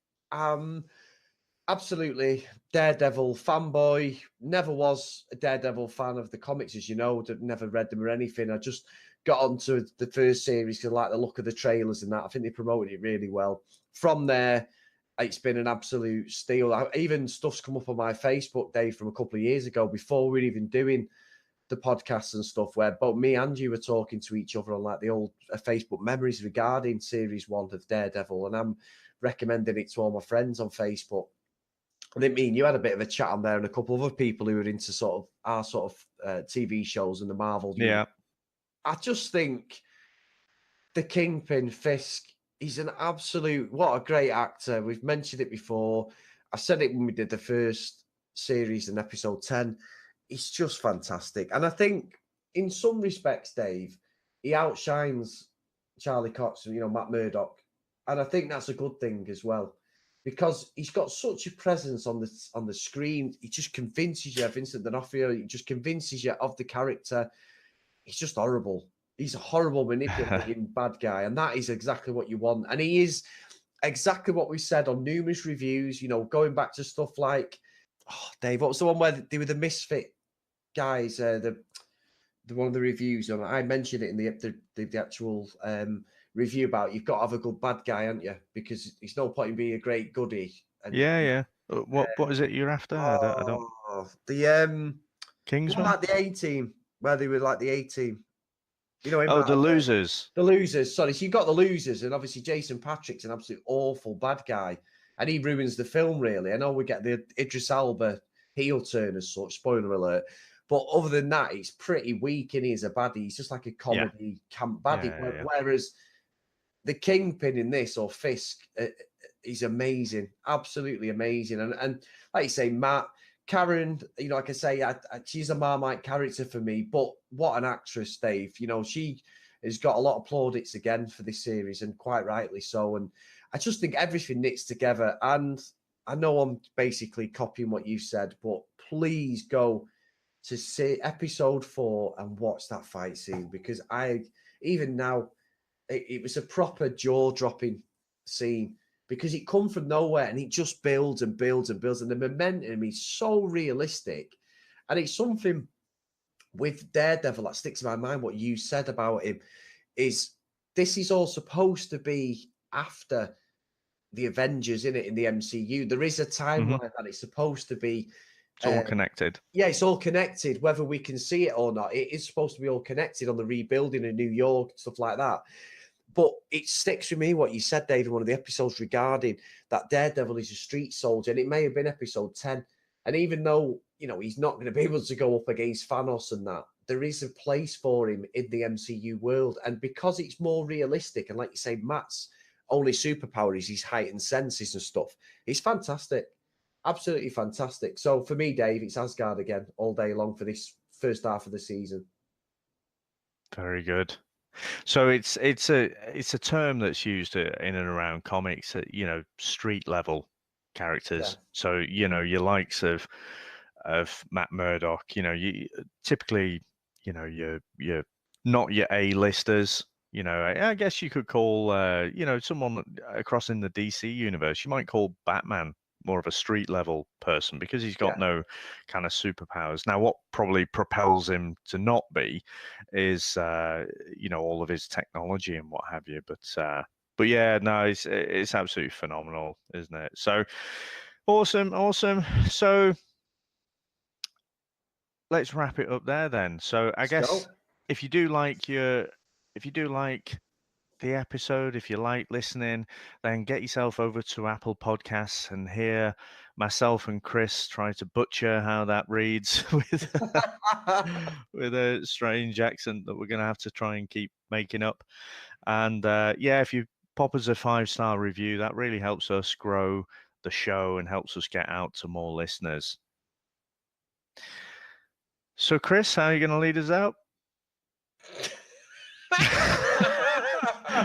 absolutely Daredevil fanboy. Never was a Daredevil fan of the comics, as you know. Never read them or anything. I just got onto the first series because I like the look of the trailers and that. I think they promoted it really well. From there, it's been an absolute steal. Even stuff's come up on my Facebook, Dave, from a couple of years ago, before we were even doing the podcasts and stuff, where both me and you were talking to each other on like the old Facebook memories regarding series 1 of Daredevil, and I'm recommending it to all my friends on Facebook. I think me and you had a bit of a chat on there, and a couple of other people who were into sort of our sort of TV shows and the Marvel. Yeah. I just think the Kingpin Fisk, he's an absolute, what a great actor. We've mentioned it before. I said it when we did the first series in episode 10. It's just fantastic. And I think in some respects, Dave, he outshines Charlie Cox and, Matt Murdock. And I think that's a good thing as well, because he's got such a presence on the screen. He just convinces you, Vincent D'Onofrio, he just convinces you of the character. He's just horrible. He's a horrible, manipulating bad guy. And that is exactly what you want. And he is exactly what we said on numerous reviews, going back to stuff like, Dave, what was the one where they were the Misfit guys? The one of the reviews, I mentioned it in the actual review about you've got to have a good bad guy, haven't you? Because it's no point in being a great goodie. And, What is it you're after? I don't. The Kingsman, like the A-Team, where they were like the A-Team. The Losers. The Losers. Sorry, so you got the Losers, and obviously Jason Patrick's an absolute awful bad guy, and he ruins the film. Really, I know we get the Idris Elba heel turn as such. Spoiler alert. But other than that, he's pretty weak, and he's a baddie. He's just like a comedy camp baddie. Whereas the Kingpin in this, or Fisk, he's amazing, absolutely amazing. And like you say, Matt, Karen, like I say, she's a Marmite character for me. But what an actress, Dave. She has got a lot of plaudits again for this series, and quite rightly so. And I just think everything knits together. And I know I'm basically copying what you said, but please go to see episode 4 and watch that fight scene, because even now, it was a proper jaw-dropping scene, because it come from nowhere and it just builds and builds and builds, and the momentum is so realistic. And it's something with Daredevil that sticks in my mind. What you said about him is this is all supposed to be after the Avengers, in the MCU. There is a timeline that it's supposed to be. It's all connected. Yeah, it's all connected, whether we can see it or not. It is supposed to be all connected on the rebuilding of New York, stuff like that. But it sticks with me what you said, Dave, in one of the episodes regarding that Daredevil is a street soldier, and it may have been episode 10. And even though, he's not going to be able to go up against Thanos and that, there is a place for him in the MCU world. And because it's more realistic, and like you say, Matt's only superpower is his heightened senses and stuff. It's fantastic. Absolutely fantastic. So for me, Dave, it's Asgard again all day long for this first half of the season. Very good. So it's a term that's used in and around comics, street level characters. Yeah. So your likes of Matt Murdock. You typically, you're not your A-listers. I guess you could call someone across in the DC universe. You might call Batman more of a street level person because he's got no kind of superpowers. Now, what probably propels him to not be is all of his technology and what have you. But yeah, no, it's absolutely phenomenal, isn't it? So awesome. So let's wrap it up there then. So I guess if you do like the episode, if you like listening, then get yourself over to Apple Podcasts and hear myself and Chris try to butcher how that reads with a strange accent that we're going to have to try and keep making up. And if you pop us a 5-star review, that really helps us grow the show and helps us get out to more listeners. So, Chris, how are you going to lead us out?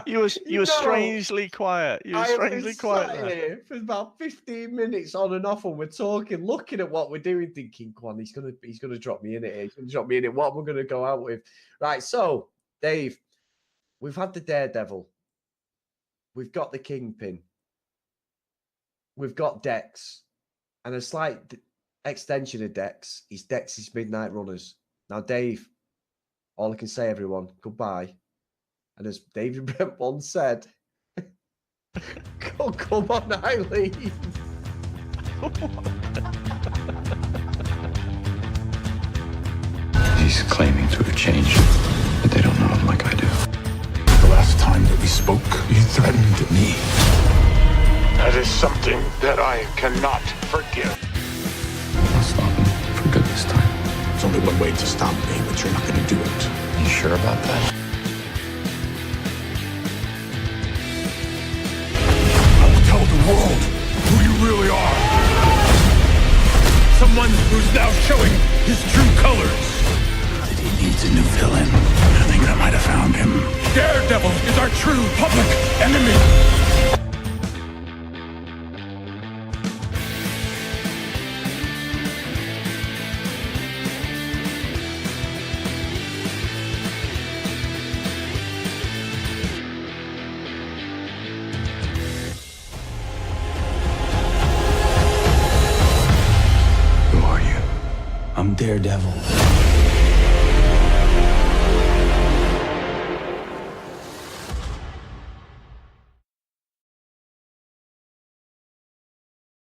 You were strangely quiet. You were strangely quiet sat here for about 15 minutes on and off when we're talking, looking at what we're doing, thinking, "Come on, he's gonna drop me in it. He's gonna drop me in it. What we're gonna go out with?" Right. So, Dave, we've had the Daredevil. We've got the Kingpin. We've got Dex, and a slight extension of Dex is Dex's Midnight Runners. Now, Dave, all I can say, everyone, goodbye. And as David Brent once said, come on, Eileen. He's claiming to have changed, but they don't know him like I do. The last time that we spoke, you threatened me. That is something that I cannot forgive. I'll stop him for good this time. There's only one way to stop me, but you're not going to do it. You sure about that? Tell the world who you really are. Someone who's now showing his true colors. That he needs a new villain. I think I might have found him. Daredevil is our true public enemy. Who are you? I'm Daredevil.